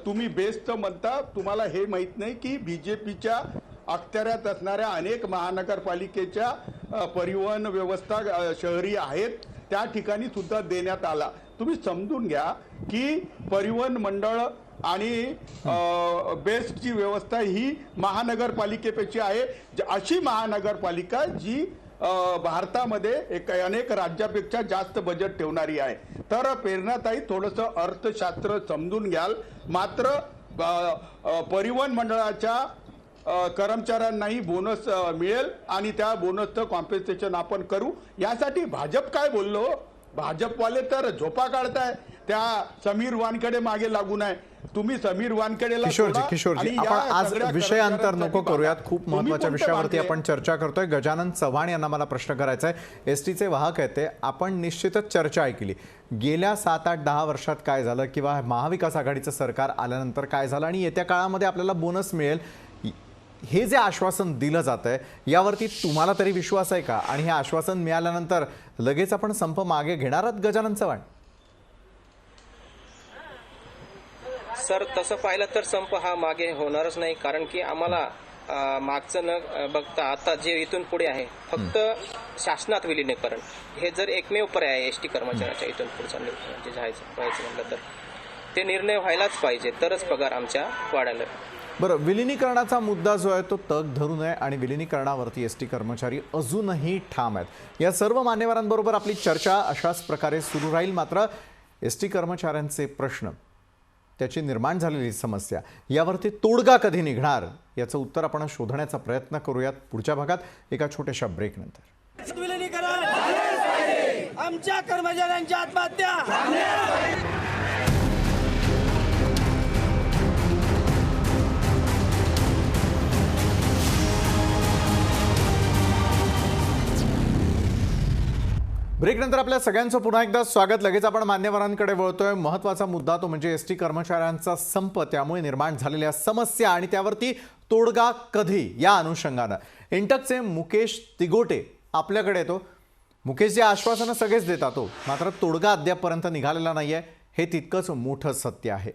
तुम्ही बेस्ट म्हणता, तुम्हाला हे माहित नाही की बीजेपीच्या अखत्याऱ्यात असणाऱ्या अनेक महानगरपालिकेच्या परिवहन व्यवस्था शहरी आहेत, त्या ठिकाणी सुद्धा देण्यात आला. तुम्ही समजून घ्या की परिवहन मंडळ आणि बेस्टची व्यवस्था ही महानगरपालिकेपेक्षा आहे. अशी महानगरपालिका जी भारतामध्ये अनेक राज्यापेक्षा जास्त बजेट ठेवणारी आहे. तर प्रेरणाताई, थोडंसं अर्थशास्त्र समजून घ्याल. मात्र परिवहन मंडळाच्या कर्मचाऱ्यांनाही बोनस मिळेल आणि त्या बोनसचं कॉम्पेन्सेशन आपण करू. यासाठी भाजप काय बोललो? भाजपवाले तर झोपा काढताय. त्या समीर वानखेडे मागे लागून आहे. तुम्ही समीर वानखेडेला किशोरजी, आपण आज विषयांतर नको करूयात. खूप महत्वाच्या विषयावरती आपण चर्चा करतोय. गजानन चव्हाण यांना मला प्रश्न करायचा आहे. एसटीचे वाहक आहेत ते. आपण निश्चितच चर्चा ऐकली. गेल्या 7, 8, 10 वर्षात काय झालं किंवा महाविकास आघाडीचं सरकार आल्यानंतर काय झालं आणि येत्या काळामध्ये आपल्याला बोनस मिळेल हे जे आश्वासन दिलं जात आहे यावरती तुम्हाला तरी विश्वास आहे का? आणि हे आश्वासन मिळाल्यानंतर लगेच आपण संप मागे घेणार आहात गजानन चव्हाण? सर, तसं पाहिलं तर संप हा मागे होणारच नाही. कारण की आम्हाला मागचं न बघता आता जे इथून पुढे आहे फक्त शासनात विलीनीकरण हे जर एकमेव पर्याय आहे एसटी कर्मचाऱ्याच्या इथून पुढचा जे जायचं म्हटलं तर ते निर्णय व्हायलाच पाहिजे, तरच पगार आमच्या वाढायला. बरं, विलिनीकरणाचा मुद्दा जो आहे तो तग धरून आहे आणि विलिनीकरणावरती एसटी कर्मचारी अजूनही ठाम आहेत. या सर्व मान्यवरांबरोबर आपली चर्चा अशाच प्रकारे सुरू राहील. मात्र एसटी कर्मचाऱ्यांचे प्रश्न, त्याची निर्माण झालेली समस्या यावरती तोडगा कधी निघणार याचं उत्तर आपण शोधण्याचा प्रयत्न करूयात पुढच्या भागात एका छोट्याशा ब्रेक नंतर. विलिनीकरण, आमच्या कर्मचाऱ्यांच्या आत्महत्या ब्रेकनंतर आपल्या सगळ्यांचं पुन्हा एकदा स्वागत। लगेच आपण मान्यवरांकडे वळतोय। महत्त्वाचा मुद्दा तो म्हणजे एसटी कर्मचाऱ्यांचा संप, त्यामुळे निर्माण झालेल्या समस्या आणि त्यावरती तोडगा कधी, या अनुषंगाने इंटकचे मुकेश तिगोटे आपल्याकडे येतो। मुकेश, जे आश्वासनं सगळेच देतात हो, मात्र तोडगा अद्यापपर्यंत निघालेला नाहीये, हे तितकंच मोठं सत्य आहे।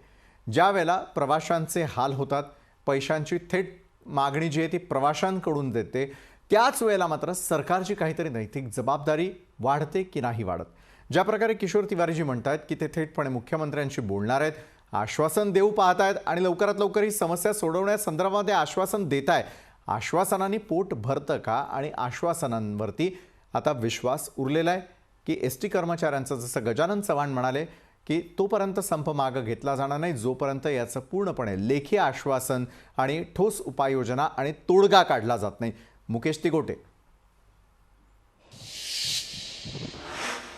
ज्या वेळेला प्रवाशांचे हाल होतात, पैशांची थेट मागणी जी आहे ती प्रवाशांकडून देते, त्याच वेळेला मात्र सरकारची काहीतरी नैतिक जबाबदारी वाढते की नाही वाढत। ज्या प्रकारे किशोर तिवारीजी म्हणतात की ते थेटपणे मुख्यमंत्र्यांशी बोलणार आहेत, आश्वासन देऊ पाहत आहेत आणि लवकरात लवकर ही समस्या सोडवण्यासंदर्भामध्ये आश्वासन देत आहे। आश्वासनांनी पोट भरतं का आणि आश्वासनांवरती आता विश्वास उरलेला आहे की एसटी कर्मचाऱ्यांचं, जसं गजानन चव्हाण म्हणाले की तोपर्यंत संप मागं घेतला जाणार नाही जोपर्यंत याचं पूर्णपणे लेखी आश्वासन आणि ठोस उपाययोजना आणि तोडगा काढला जात नाही। मुकेश तिगोटे।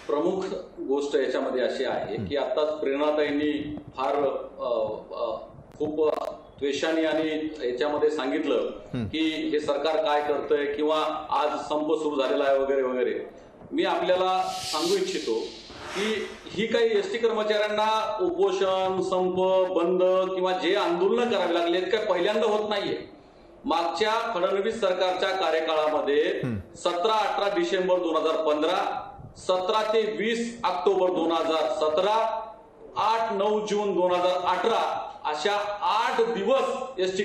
प्रमुख गोष्ट याच्यामध्ये अशी आहे की आताच प्रेरणाताईंनी फार खूप द्वेषाने आणि याच्यामध्ये सांगितलं की हे सरकार काय करतंय किंवा आज संप सुरू झालेला आहे वगैरे वगैरे। मी आपल्याला सांगू इच्छितो की ही काही एसटी कर्मचाऱ्यांना उपोषण, संप, बंद किंवा जे आंदोलन करावे लागले काय पहिल्यांदा होत नाहीये। मागच्या फडणवीस सरकारच्या कार्यकाळामध्ये 17-18 डिसेंबर 2015, 17 ते 20 ऑक्टोबर 2017, 8-9 जून 2018 अशा 8 दिवस एसटी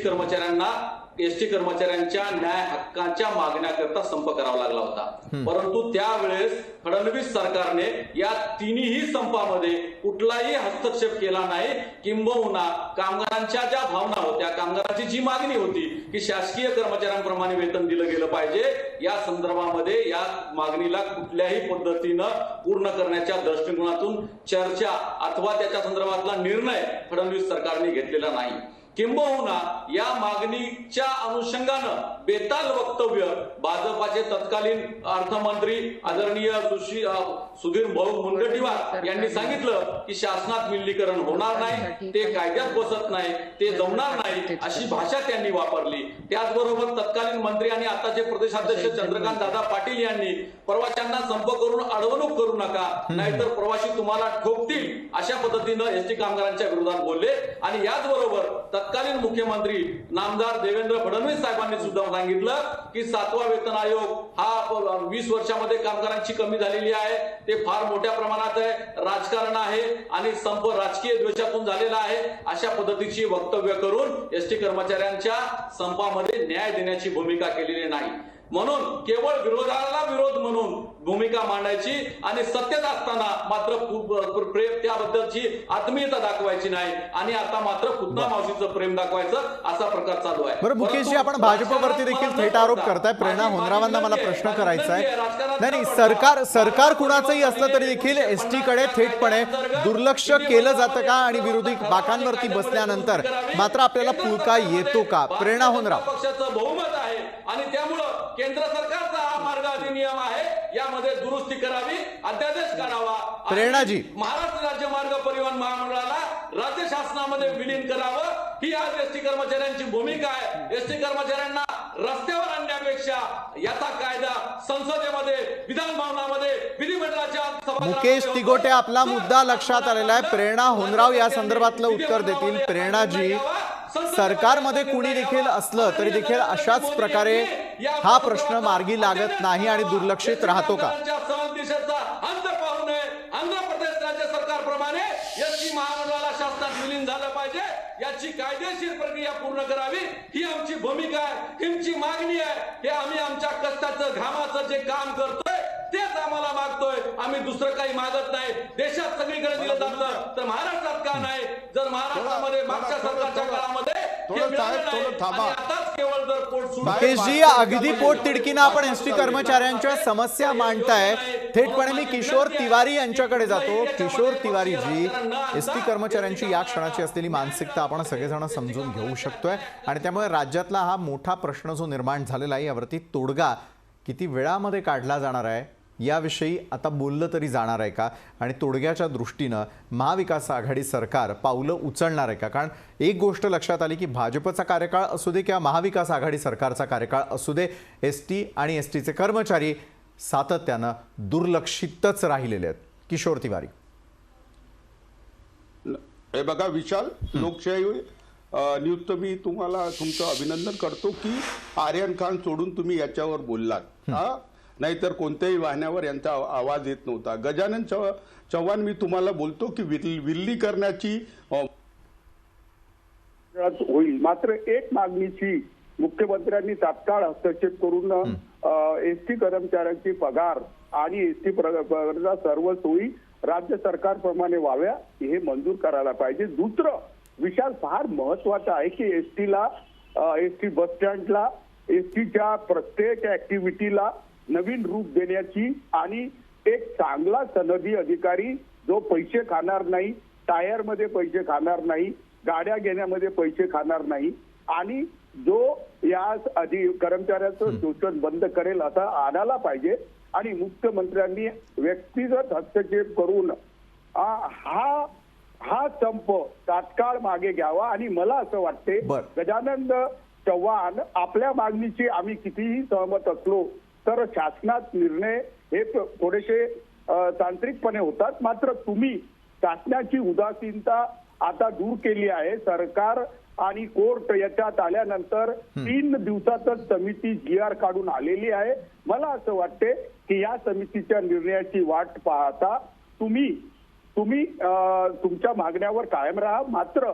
कर्मचाऱ्यांच्या न्याय हक्काच्या मागण्याकरता संप करावा लागला होता। परंतु त्यावेळेस फडणवीस सरकारने या तिन्ही संपामध्ये कुठलाही हस्तक्षेप केला नाही, किंबहुना कामगारांच्या ज्या भावना होत्या, कामगारांची जी मागणी होती की शासकीय कर्मचाऱ्यांप्रमाणे वेतन दिलं गेलं पाहिजे, या संदर्भामध्ये या मागणीला कुठल्याही पद्धतीनं पूर्ण करण्याच्या दृष्टिकोनातून चर्चा अथवा त्याच्या संदर्भातला निर्णय फडणवीस सरकारने घेतलेला नाही। किंबहुना या मागणीच्या अनुषंगानं बेताल वक्तव्य भाजपाचे तत्कालीन अर्थमंत्री आदरणीय सुधीर भाऊ मुनगंटीवार यांनी सांगितलं की शासनात विलीनीकरण होणार नाही, ते कायद्यात बसत नाही, ते जमणार नाही, अशी भाषा त्यांनी वापरली। त्याचबरोबर तत्कालीन मंत्री आणि आताचे प्रदेशाध्यक्ष चंद्रकांत दादा पाटील यांनी प्रवाशांना संप करून अडवणूक करू नका, नाहीतर प्रवासी तुम्हाला ठोकतील, अशा पद्धतीनं एसटी कामगारांच्या विरोधात बोलले। आणि याचबरोबर तत्कालीन मुख्यमंत्री नामदार देवेंद्र फडणवीस साहेबांनी सुद्धा सांगितलं की 7वा वेतन आयोग हा 20 वर्षामध्ये कामगारांची कमी झालेली आहे, ते फार मोठ्या प्रमाणात आहे, राजकारण आहे आणि संप राजकीय द्वेषातून झालेला आहे, अशा पद्धतीची वक्तव्य करून एसटी कर्मचाऱ्यांच्या संपामध्ये न्याय देण्याची भूमिका केलेली नाही। म्हणून केवळ विरोधाला विरोध म्हणून भूमिका मांडायची आणि सत्तेत असताना मात्र त्याबद्दलची आत्मीयता दाखवायची नाही आणि आता मात्र पुतना मावशीचं प्रेम दाखवायचं असा प्रकार चालू आहे। बरं मुकेशजी, आपण भाजपवरती देखील थेट आरोप करताय। प्रेरणा होनरावांना मला प्रश्न करायचा आहे, नाही सरकार कुणाचंही असलं तरी देखील एसटी कडे थेटपणे दुर्लक्ष केलं जातं का आणि विरोधी बाकांवरती बसल्यानंतर मात्र आपल्याला पुळका येतो का? प्रेरणा होनराव। पक्षाचं बहुमत आहे आणि त्यामुळं केंद्र सरकारचा हा मार्ग अधिनियम आहे, यामध्ये दुरुस्ती करावी, अध्यादेश काढावा, प्रेरणाजी महाराष्ट्र राज्य मार्ग परिवहन महामंडळाला राज्य शासनामध्ये विलीन करावं, ही आज एसटी कर्मचाऱ्यांची भूमिका आहे। एसटी कर्मचाऱ्यांना रस्त्यावर आणण्यापेक्षा याचा कायदा संसदेमध्ये, विधान भवनामध्ये, विधिमंडळाच्या मुकेश तिगोटे, आपला मुद्दा लक्षात आलेला आहे। प्रेरणा होनराव या संदर्भातलं उत्तर देतील। प्रेरणाजी, सरकारमध्ये कुणी देखील असलं तरी देखील अशाच प्रकारे हा प्रश्न मार्गी लागत नाही आणि दुर्लक्षित राहतो का? अंत पाहू नये, आंध्र प्रदेश राज्य सरकारप्रमाणे एसटी महामंडळाला शासनात विलीन झालं पाहिजे, याची कायदेशीर प्रक्रिया पूर्ण करावी, ही आमची भूमिका आहे, आमची मागणी आहे। हे आम्ही आमच्या कष्टाचं, घामाचं जे काम करतोय तेच आम्हाला मागतोय, आम्ही दुसरं काही मागत नाही। देशात सगळीकडे दिलं जातं तर महाराष्ट्रात का नाही? जर महाराष्ट्रामध्ये मागच्या सरकारच्या काळामध्ये मुकेशजी, अगदी पोट तिडकीनं आपण एसटी कर्मचाऱ्यांच्या समस्या मांडताय। थेटपणे मी किशोर तिवारी यांच्याकडे जातो। किशोर तिवारी जी, एसटी कर्मचाऱ्यांची या क्षणाची असलेली मानसिकता आपण सगळेजण समजून घेऊ शकतोय आणि त्यामुळे राज्यातला हा मोठा प्रश्न जो निर्माण झालेला आहे, यावरती तोडगा किती वेळामध्ये काढला जाणार आहे याविषयी आता बोललं तरी जाणार आहे का? आणि तोडग्याच्या दृष्टीनं महाविकास आघाडी सरकार पावलं उचलणार आहे का? कारण एक गोष्ट लक्षात आली की भाजपचा कार्यकाळ असू दे किंवा महाविकास आघाडी सरकारचा कार्यकाळ असू दे, एसटी आणि एसटीचे कर्मचारी सातत्यानं दुर्लक्षितच राहिलेले आहेत. किशोर तिवारी. हे बघा विशाल, लोकशाही न्यूजचं मी तुम्हाला तुमचं अभिनंदन करतो की आर्यन खान सोडून तुम्ही याच्यावर बोललात. नाहीतर कोणत्याही वाहिन्यावर यांचा आवाज येत नव्हता. गजानन चव्हाण, मी तुम्हाला बोलतो की विलीनीकरणाची होईल, मात्र एक मागणीची मुख्यमंत्र्यांनी तात्काळ हस्तक्षेप करून एसटी कर्मचाऱ्यांची पगार आणि एसटी प्रकारच्या सर्व सोयी राज्य सरकारप्रमाणे व्हाव्या हे मंजूर करायला पाहिजे. दुसरं विशाल फार महत्वाचं आहे की एसटी बस स्टँडला एसटीच्या प्रत्येक ऍक्टिव्हिटीला नवीन रूप देण्याची आणि एक चांगला सनदी अधिकारी जो पैसे खाणार नाही, टायर मध्ये पैसे खाणार नाही, गाड्या घेण्यामध्ये पैसे खाणार नाही आणि जो या कर्मचाऱ्याचं शोषण बंद करेल असा आणायला पाहिजे. आणि मुख्यमंत्र्यांनी व्यक्तिगत हस्तक्षेप करून हा संप तात्काळ मागे घ्यावा. आणि मला असं वाटते गजानन चव्हाण, आपल्या मागणीची आम्ही कितीही सहमत असलो तर शासनात निर्णय हे थोडेसे तांत्रिकपणे होतात. मात्र तुम्ही शासनाची उदासीनता आता दूर केली आहे. सरकार आणि कोर्ट याच्यात आल्यानंतर 3 दिवसातच समिती GR काढून आलेली आहे. मला असं वाटते की या समितीच्या निर्णयाची वाट पाहता तुम्ही तुमच्या मागण्यावर कायम राहा. मात्र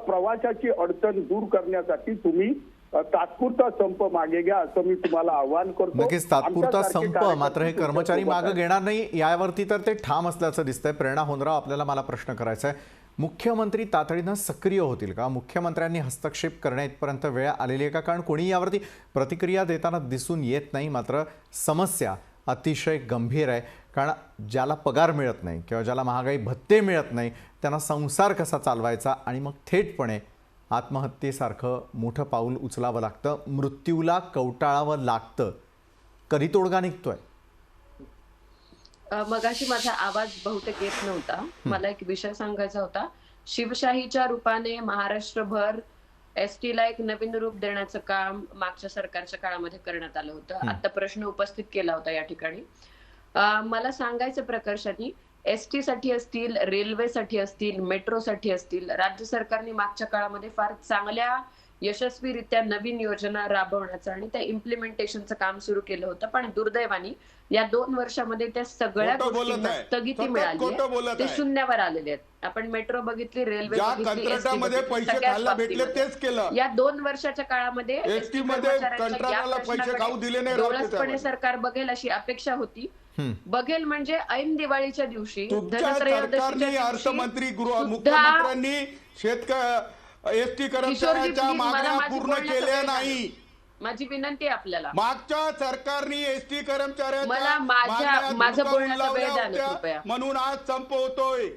प्रवाशाची अडचण दूर करण्यासाठी तुम्ही तात्पुरता संप मागे घ्या असं मी तुम्हाला आवाहन करतो. नक्कीच तात्पुरता संप, मात्र हे कर्मचारी मागे घेणार नाही यावरती तर ते ठाम असल्याचं दिसतंय. प्रेरणा होनराव, आपल्याला मला प्रश्न करायचा आहे, मुख्यमंत्री तातडीनं सक्रिय होतील का? मुख्यमंत्र्यांनी हस्तक्षेप करण्याइतपर्यंत वेळ आलेली आहे का? कारण कोणी यावरती प्रतिक्रिया देताना दिसून येत नाही. मात्र समस्या अतिशय गंभीर आहे. कारण ज्याला पगार मिळत नाही किंवा ज्याला महागाई भत्ते मिळत नाही त्यांना संसार कसा चालवायचा आणि मग थेटपणे आत्महत्येसारखं मोठं पाऊल उचलावं लागतं, मृत्यूला कवटाळावं लागतं. कधी तोडगा निघतोय? मगाशी माझा आवाज बहुतेक येत नव्हता. मला एक विषय सांगायचा होता. शिवशाहीच्या रूपाने महाराष्ट्रभर एसटीला एक नवीन रूप देण्याचं काम मागच्या सरकारच्या काळामध्ये करण्यात आलं होतं. आता प्रश्न उपस्थित केला होता या ठिकाणी. मला सांगायचं प्रकर्षाने, एसटी साठी असतील, रेल्वेसाठी असतील, मेट्रोसाठी असतील, राज्य सरकारने मागच्या काळामध्ये फार चांगल्या यशस्वीरित्या नवीन योजना राबवण्याचं आणि त्या इम्प्लिमेंटेशनचं काम सुरू केलं होतं. पण दुर्दैवाने या 2 वर्षामध्ये त्या सगळ्या गोष्टींना स्थगिती मिळाली, ते शून्यावर आलेले आहेत. आपण मेट्रो बघितली, रेल्वे बघितली, या 2 वर्षाच्या काळामध्ये एसटी डोळसपणे सरकार बघेल अशी अपेक्षा होती. बघेल म्हणजे ऐन दिवाळीच्या दिवशी, अर्थमंत्री मुख्यमंत्र्यांनी एसटी कर्मचाऱ्यांच्या मागण्या पूर्ण केल्या नाही. माझी विनंती आहे आपल्याला, मागच्या सरकारने एसटी कर्मचाऱ्यांच्या माझं बोलण्याचा वेळ द्या कृपया, म्हणून आज संप होतोय.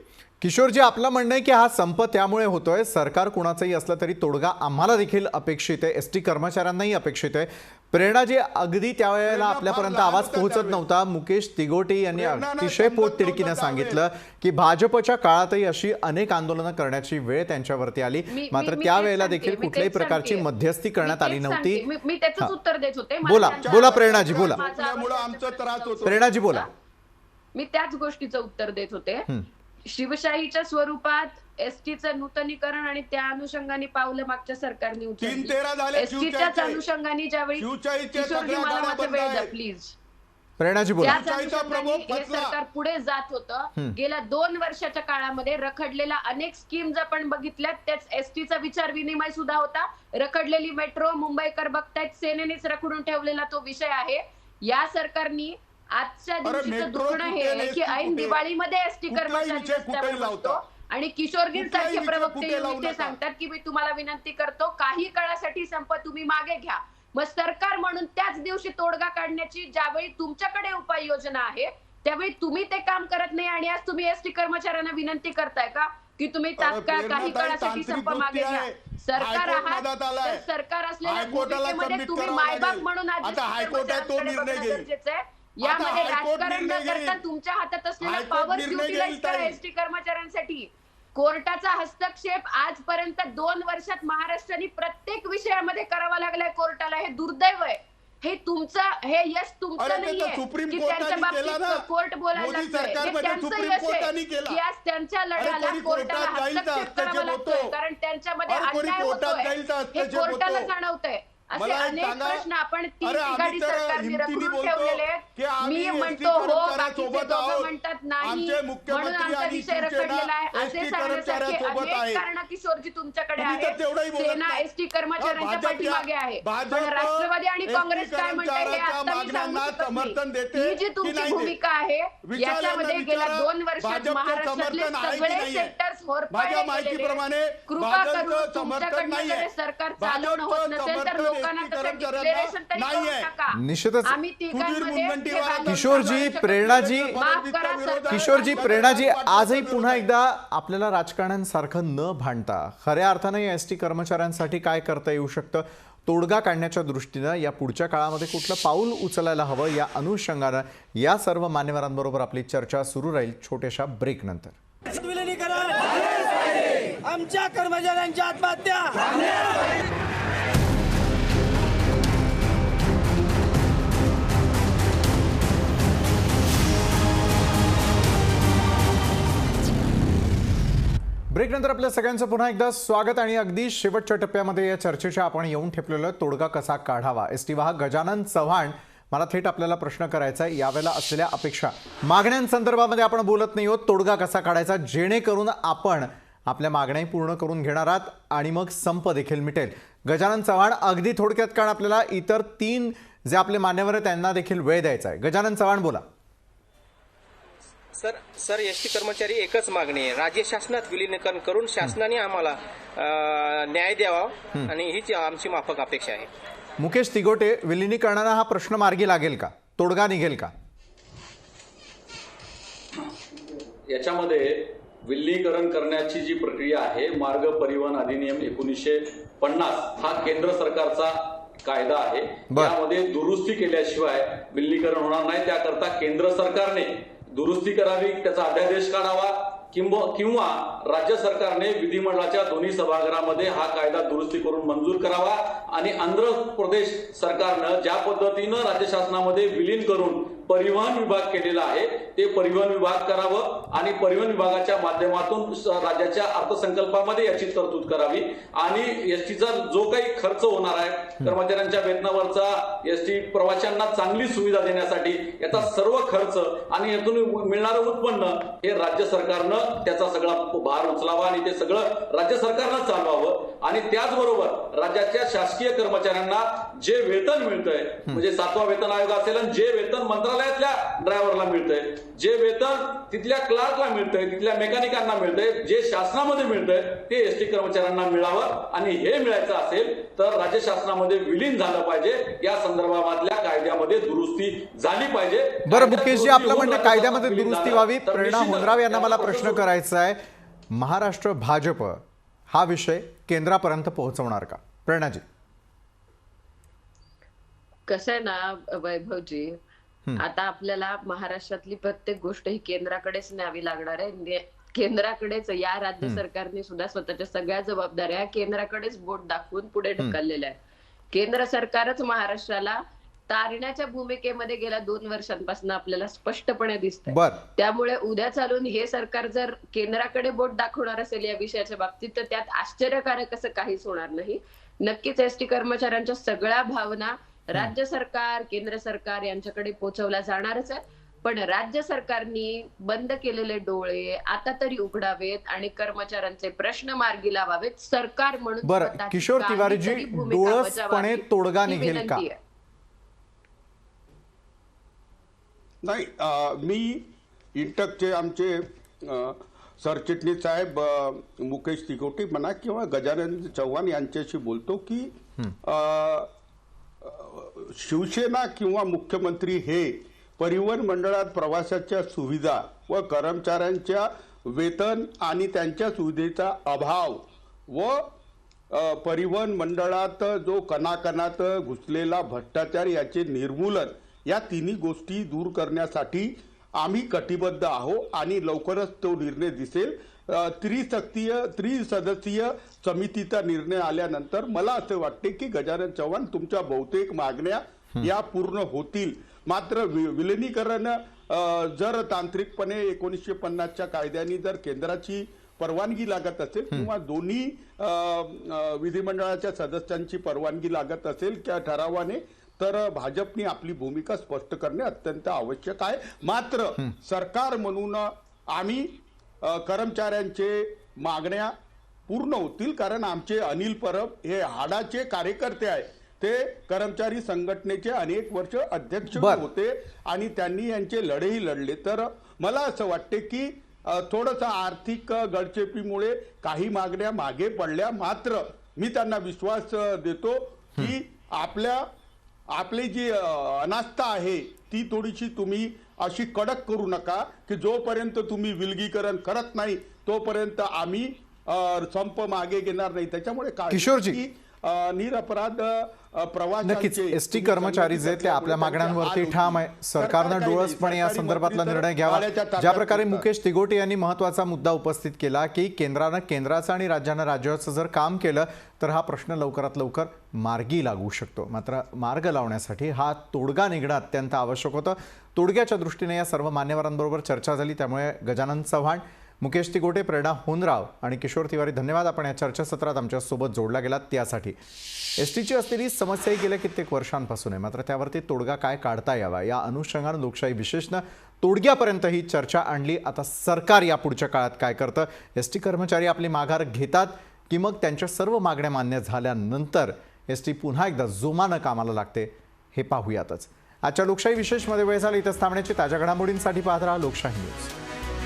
किशोरजी, आपलं म्हणणं आहे की हा संप त्यामुळे होतोय, सरकार कुणाचंही असलं तरी तोडगा आम्हाला देखील अपेक्षित आहे, एसटी कर्मचाऱ्यांनाही अपेक्षित आहे. प्रेरणाजी, अगदी त्यावेळेला आपल्यापर्यंत आवाज पोहोचत नव्हता. मुकेश तिगोटे यांनी अतिशय पोटतिडकीनं सांगितलं की भाजपच्या काळातही अशी अनेक आंदोलनं करण्याची वेळ त्यांच्यावरती आली, मात्र त्यावेळेला देखील कुठल्याही प्रकारची मध्यस्थी करण्यात आली नव्हती. मी त्याचंच उत्तर देत होते. बोला प्रेरणाजी, बोला. प्रेरणाजी बोला. मी त्याच गोष्टीचं उत्तर देत होते. शिवशाहीच्या स्वरूपात एसटीचं नूतनीकरण आणि त्या अनुषंगाने पावलं मागच्या सरकारने उचलली. एसटीच्याच अनुषंगाने ज्यावेळी मला माझा वेळ द्या प्लीज. प्रेरणाजी बोला. हे सरकार पुढे जात होतं. गेल्या 2 वर्षाच्या काळामध्ये रखडलेल्या अनेक स्कीम्स आपण बघितल्यात. त्याच एसटीचा विचार विनिमय सुद्धा होता. रखडलेली मेट्रो मुंबईकर बघतायत, सेनेनेच रखडून ठेवलेला तो विषय आहे. या सरकारनी आजच्या दिवशीचं दुखणं हे आहे की ऐन दिवाळीमध्ये एसटी कर्मचारी रस्त्यावर बसतो आणि किशोरगिरसारखे प्रवक्ते ते सांगतात की मी तुम्हाला विनंती करतो, काही काळासाठी संप तुम्ही मागे घ्या. मग सरकार म्हणून त्याच दिवशी तोडगा काढण्याची ज्यावेळी तुमच्याकडे उपाययोजना आहे त्यावेळी तुम्ही ते काम करत नाही आणि आज तुम्ही एसटी कर्मचाऱ्यांना विनंती करताय का की तुम्ही तात्काळ काही काळासाठी संप मागे घ्या? सरकार आहात तर सरकार असलेल्या भूमिकेमध्ये तुम्ही मायबाप म्हणून आज गरजेचं आहे. यामध्ये राजकारण न करता तुमच्या हातात असलेला पॉवर युटिलाइज करा एसटी कर्मचाऱ्यांसाठी. कोर्टाचा हस्तक्षेप आजपर्यंत 2 वर्षात महाराष्ट्राने प्रत्येक विषयामध्ये करावा लागलाय कोर्टाला. हे दुर्दैव आहे. हे तुमचं हे यश तुमचं अरे, ते तर नाहीये सुप्रीम की कोर्टाने त्यांच्या केलं ना. बाबतीत कोर्ट बोलायला मोदी लागतंय. हे सरकारमध्ये त्यांचं सुप्रीम यश आहे कोर्टाने केलं. की आज त्यांच्या अरे, लढ्याला कोणी कोर्टाला कोर्टात जाईल तर हस्तक्षेप करावा हस्तक्षेप लागतोय होतो. कारण त्यांच्यामध्ये अरे, कोणी अन्याय कोर्टात होतोय जाईल तर हे हस्तक्षेप कोर्टाला होतो. जाणवतंय. असे मला एक अनेक सांगा. प्रश्न आपण तीन अरे, आम्ही तिघाडी तर सरकारने हिमतीने रखडून बोलतो ठेवलेले आहेत. की आम्ही मी ST म्हणतो हो कर्मचाऱ्यांसोबत बाकीचे दोघं आहोत. म्हणतात नाही आमचे म्हणून मुख्यमंत्री आमचा आणि विषय शिवसेना रखडलेला आहे ST असे सांगण्यासारखे कर्मचाऱ्यांसोबत अनेक आहे. कारण किशोरजी तुमच्याकडे तुम्ही तर आहे. तेवढंही बोलत सेना नाही. एसटी कर्मचाऱ्यांच्या भाजप पाठीमागे आहे भाजप पण राष्ट्रवादी आणि ST काँग्रेस काय म्हणते हे कर्मचाऱ्यांच्या आता मी सांगू मागण्यांना शकत समर्थन नाही. देते ही जी की तुमची नाही देत? भूमिका आहे विचारा याच्यामध्ये यांना गेल्या विचारा. 2 वर्षात भाजपचं महाराष्ट्रातले समर्थन आहे की सगळे नाहीये? सेक्टर्स होरपळले माझ्या गेलेले. माहितीप्रमाणे कृपा भाजपचं करून समर्थन तुमच्याकडनं नाहीये. जर सरकार चालवणं होत भाजपचं नसेल तर समर्थन लोकांना ST तसं कर्मचाऱ्यांना डिक्लेरेशन तरी करू नाहीये. नका. निश्चितच. आम्ही तिघांमध्ये मुनगंटीवार हे बाजू किशोरजी, सांभाळू शकत प्रेरणाजी, नाही. माफ करा सर. किशोरजी, प्रेरणाजी, आजही पुन्हा एकदा आपल्याला राजकारण्यांसारखं न भांडता खऱ्या अर्थानं या ST कर्मचाऱ्यांसाठी काय करता येऊ शकतं, तोडगा काढण्याच्या दृष्टीनं या पुढच्या काळामध्ये कुठलं पाऊल उचलायला हवं या अनुषंगानं या सर्व मान्यवरांबरोबर आपली चर्चा सुरू राहील छोट्याशा ब्रेक नंतर. विलिनीकरण आमच्या कर्मचाऱ्यांच्या आत्महत्या ब्रेक नंतर आपल्या सगळ्यांचं पुन्हा एकदा स्वागत आणि अगदी शेवटच्या टप्प्यामध्ये या चर्चेच्या आपण येऊन ठेपलेलं तोडगा कसा काढावा. ST वाहक गजानन चव्हाण, मला थेट आपल्याला प्रश्न करायचा आहे, यावेळेला असलेल्या अपेक्षा मागण्यांसंदर्भामध्ये आपण बोलत नाही आहोत, तोडगा कसा काढायचा जेणेकरून आपण आपल्या मागण्याही पूर्ण करून घेणार आहात आणि मग संप देखील मिटेल. गजानन चव्हाण, अगदी थोडक्यात, कारण आपल्याला इतर 3 जे आपले मान्यवर आहेत त्यांना देखील वेळ द्यायचा आहे. गजानन चव्हाण, बोला. सर एसटी कर्मचारी एकच मागणी आहे, राज्य शासनात विलीनीकरण करून शासनाने आम्हाला न्याय द्यावा आणि हीच आमची माफक अपेक्षा आहे. मुकेश तिगोटे, विलीनीकरणानं हा प्रश्न मार्गी लागेल का, तोडगा निघेल का? याच्यामध्ये विलीनीकरण करण्याची जी प्रक्रिया आहे, मार्ग परिवहन अधिनियम 1950 हा केंद्र सरकारचा कायदा आहे. यामध्ये दुरुस्ती केल्याशिवाय विलीनीकरण होणार नाही. त्याकरता केंद्र सरकारने दुरुस्ती करावी, त्याचा अध्यादेश काढावा किंवा राज्य सरकारने विधिमंडळाच्या दोन्ही सभागृहामध्ये हा कायदा दुरुस्ती करून मंजूर करावा आणि आंध्र प्रदेश सरकारनं ज्या पद्धतीनं राज्य शासनामध्ये विलीन करून परिवहन विभाग केलेला आहे ते परिवहन विभाग करावं आणि परिवहन विभागाच्या माध्यमातून राज्याच्या अर्थसंकल्पामध्ये याची तरतूद करावी आणि एसटीचा जो काही खर्च होणार आहे कर्मचाऱ्यांच्या वेतनावरचा, एसटी प्रवाशांना चांगली सुविधा देण्यासाठी याचा सर्व खर्च आणि यातून मिळणारं उत्पन्न हे राज्य सरकारनं त्याचा सगळा भार उचलावा आणि ते सगळं राज्य सरकारनं चालवावं आणि त्याचबरोबर राज्याच्या शासकीय कर्मचाऱ्यांना जे वेतन मिळतंय, म्हणजे 7वा वेतन आयोग असेल आणि जे वेतन मंत्रालयातल्या ड्रायव्हरला मिळतंय, जे वेतन तिथल्या क्लार्कला मिळतंय, तिथल्या मेकॅनिकांना मिळतंय, जे शासनामध्ये मिळतंय ते एसटी कर्मचाऱ्यांना मिळावं आणि हे मिळायचं असेल तर राज्य शासनामध्ये विलीन झालं पाहिजे. या संदर्भातल्या कायद्यामध्ये दुरुस्ती झाली पाहिजे. बरं मुकेशजी, आपलं म्हणणं कायद्यामध्ये दुरुस्ती व्हावी. प्रेरणा होनराव यांना मला प्रश्न करायचा आहे, महाराष्ट्र भाजप हा विषय केंद्रापर्यंत पोहोचवणार का? प्रेरणाजी. कसं आहे ना वैभवजी, आता आपल्याला महाराष्ट्रातली प्रत्येक गोष्ट ही केंद्राकडेच न्यावी लागणार आहे. केंद्राकडेच या राज्य सरकारने सुद्धा स्वतःच्या सगळ्या जबाबदाऱ्या केंद्राकडेच बोट दाखवून पुढे ढकललेल्या आहे. केंद्र सरकारच महाराष्ट्राला तारण्याच्या भूमिकेमध्ये गेल्या 2 वर्षांपासून आपल्याला स्पष्टपणे दिसतंय. त्यामुळे उद्या चालून हे सरकार जर केंद्राकडे बोट दाखवणार असेल या विषयाच्या बाबतीत तर त्यात आश्चर्यकारक असं काहीच होणार नाही. नक्कीच एसटी कर्मचाऱ्यांच्या सगळ्या भावना राज्य सरकार, केंद्र सरकार यांच्याकडे पोहोचवल्या जाणारच आहे. पण राज्य सरकारनी बंद केलेले डोळे आता तरी उघडावेत आणि कर्मचाऱ्यांचे प्रश्न मार्गी लावावेत. सरकार म्हणून बरं किशोर तिवारीजी, डोळसपणे तोडगा निघेल का? नाही, मी इंटकचे आमचे सरचिटणीस साहेब मुकेश तिकोटे म्हणा किंवा गजानन चव्हाण यांच्याशी बोलतो की शिवसेना किंवा मुख्यमंत्री हे परिवहन मंडळात प्रवासाच्या सुविधा व कर्मचाऱ्यांच्या वेतन आणि त्यांच्या सुविधेचा अभाव व परिवहन मंडळात जो कणाकणात घुसलेला भ्रष्टाचार याचे निर्मूलन या तिन्ही गोष्टी दूर करण्यासाठी आम्ही कटिबद्ध आहोत आणि लवकरच तो निर्णय दिसेल. त्रिसदस्यीय समितीचा निर्णय आल्यानंतर मला असं वाटते की गजानन चव्हाण तुमच्या बहुतेक मागण्या या पूर्ण होतील. मात्र विलिनीकरण जर तांत्रिकपणे 1950च्या कायद्याने जर केंद्राची परवानगी लागत असेल किंवा दोन्ही विधिमंडळाच्या सदस्यांची परवानगी लागत असेल त्या ठरावाने, तर भाजपने आपली भूमिका स्पष्ट करणे अत्यंत आवश्यक आहे. मात्र सरकार म्हणून आम्ही कर्मचाऱ्यांचे मागण्या पूर्ण होतील, कारण आमचे अनिल परब हे हाडाचे कार्यकर्ते आहे. ते कर्मचारी संघटनेचे अनेक वर्ष अध्यक्ष होते आणि त्यांनी यांचे लढेही लढले. तर मला असं वाटते की थोडंसं आर्थिक गडचेपीमुळे काही मागण्या मागे पडल्या. मात्र मी त्यांना विश्वास देतो की आपली जी अनास्था आहे ती थोडीशी तुम्ही अशी कडक करू नका की जोपर्यंत तुम्ही विलगीकरण करत नाही तोपर्यंत आम्ही संप मागे घेणार नाही. त्याच्यामुळे किशोरजी, निरपराध नक्कीच प्रवाशांचे एसटी कर्मचारी जे ते आपल्या मागण्यांवरती ठाम आहे. सरकारनं डोळसपणे या संदर्भातला निर्णय घ्यावा. ज्या प्रकारे मुकेश तिगोटे यांनी महत्त्वाचा मुद्दा उपस्थित केला की केंद्रानं केंद्राचं आणि राज्यानं राज्याचं जर काम केलं तर हा प्रश्न लवकरात लवकर मार्गी लागू शकतो. मात्र मार्ग लावण्यासाठी हा तोडगा निघणं अत्यंत आवश्यक होतं. तोडग्याच्या दृष्टीने या सर्व मान्यवरांबरोबर चर्चा झाली. त्यामुळे गजानन चव्हाण, मुकेश तिगोटे, प्रेरणा होनराव आणि किशोर तिवारी, धन्यवाद. आपण या चर्चासत्रात आमच्यासोबत जोडला गेलात त्यासाठी. एसटीची असलेली समस्या ही गेल्या कित्येक वर्षांपासून आहे. मात्र त्यावरती तोडगा काय काढता यावा या अनुषंगानं लोकशाही विशेषनं तोडग्यापर्यंत ही चर्चा आणली. आता सरकार या पुढच्या काळात काय करतं? एसटी कर्मचारी आपली माघार घेतात की मग त्यांच्या सर्व मागण्या मान्य झाल्यानंतर एसटी पुन्हा एकदा जोमानं कामाला लागते हे पाहूयातच. आजच्या लोकशाही विशेषमध्ये वेळ झाली. इथंच थांबण्याची. ताज्या घडामोडींसाठी पाहत राहा लोकशाही न्यूज.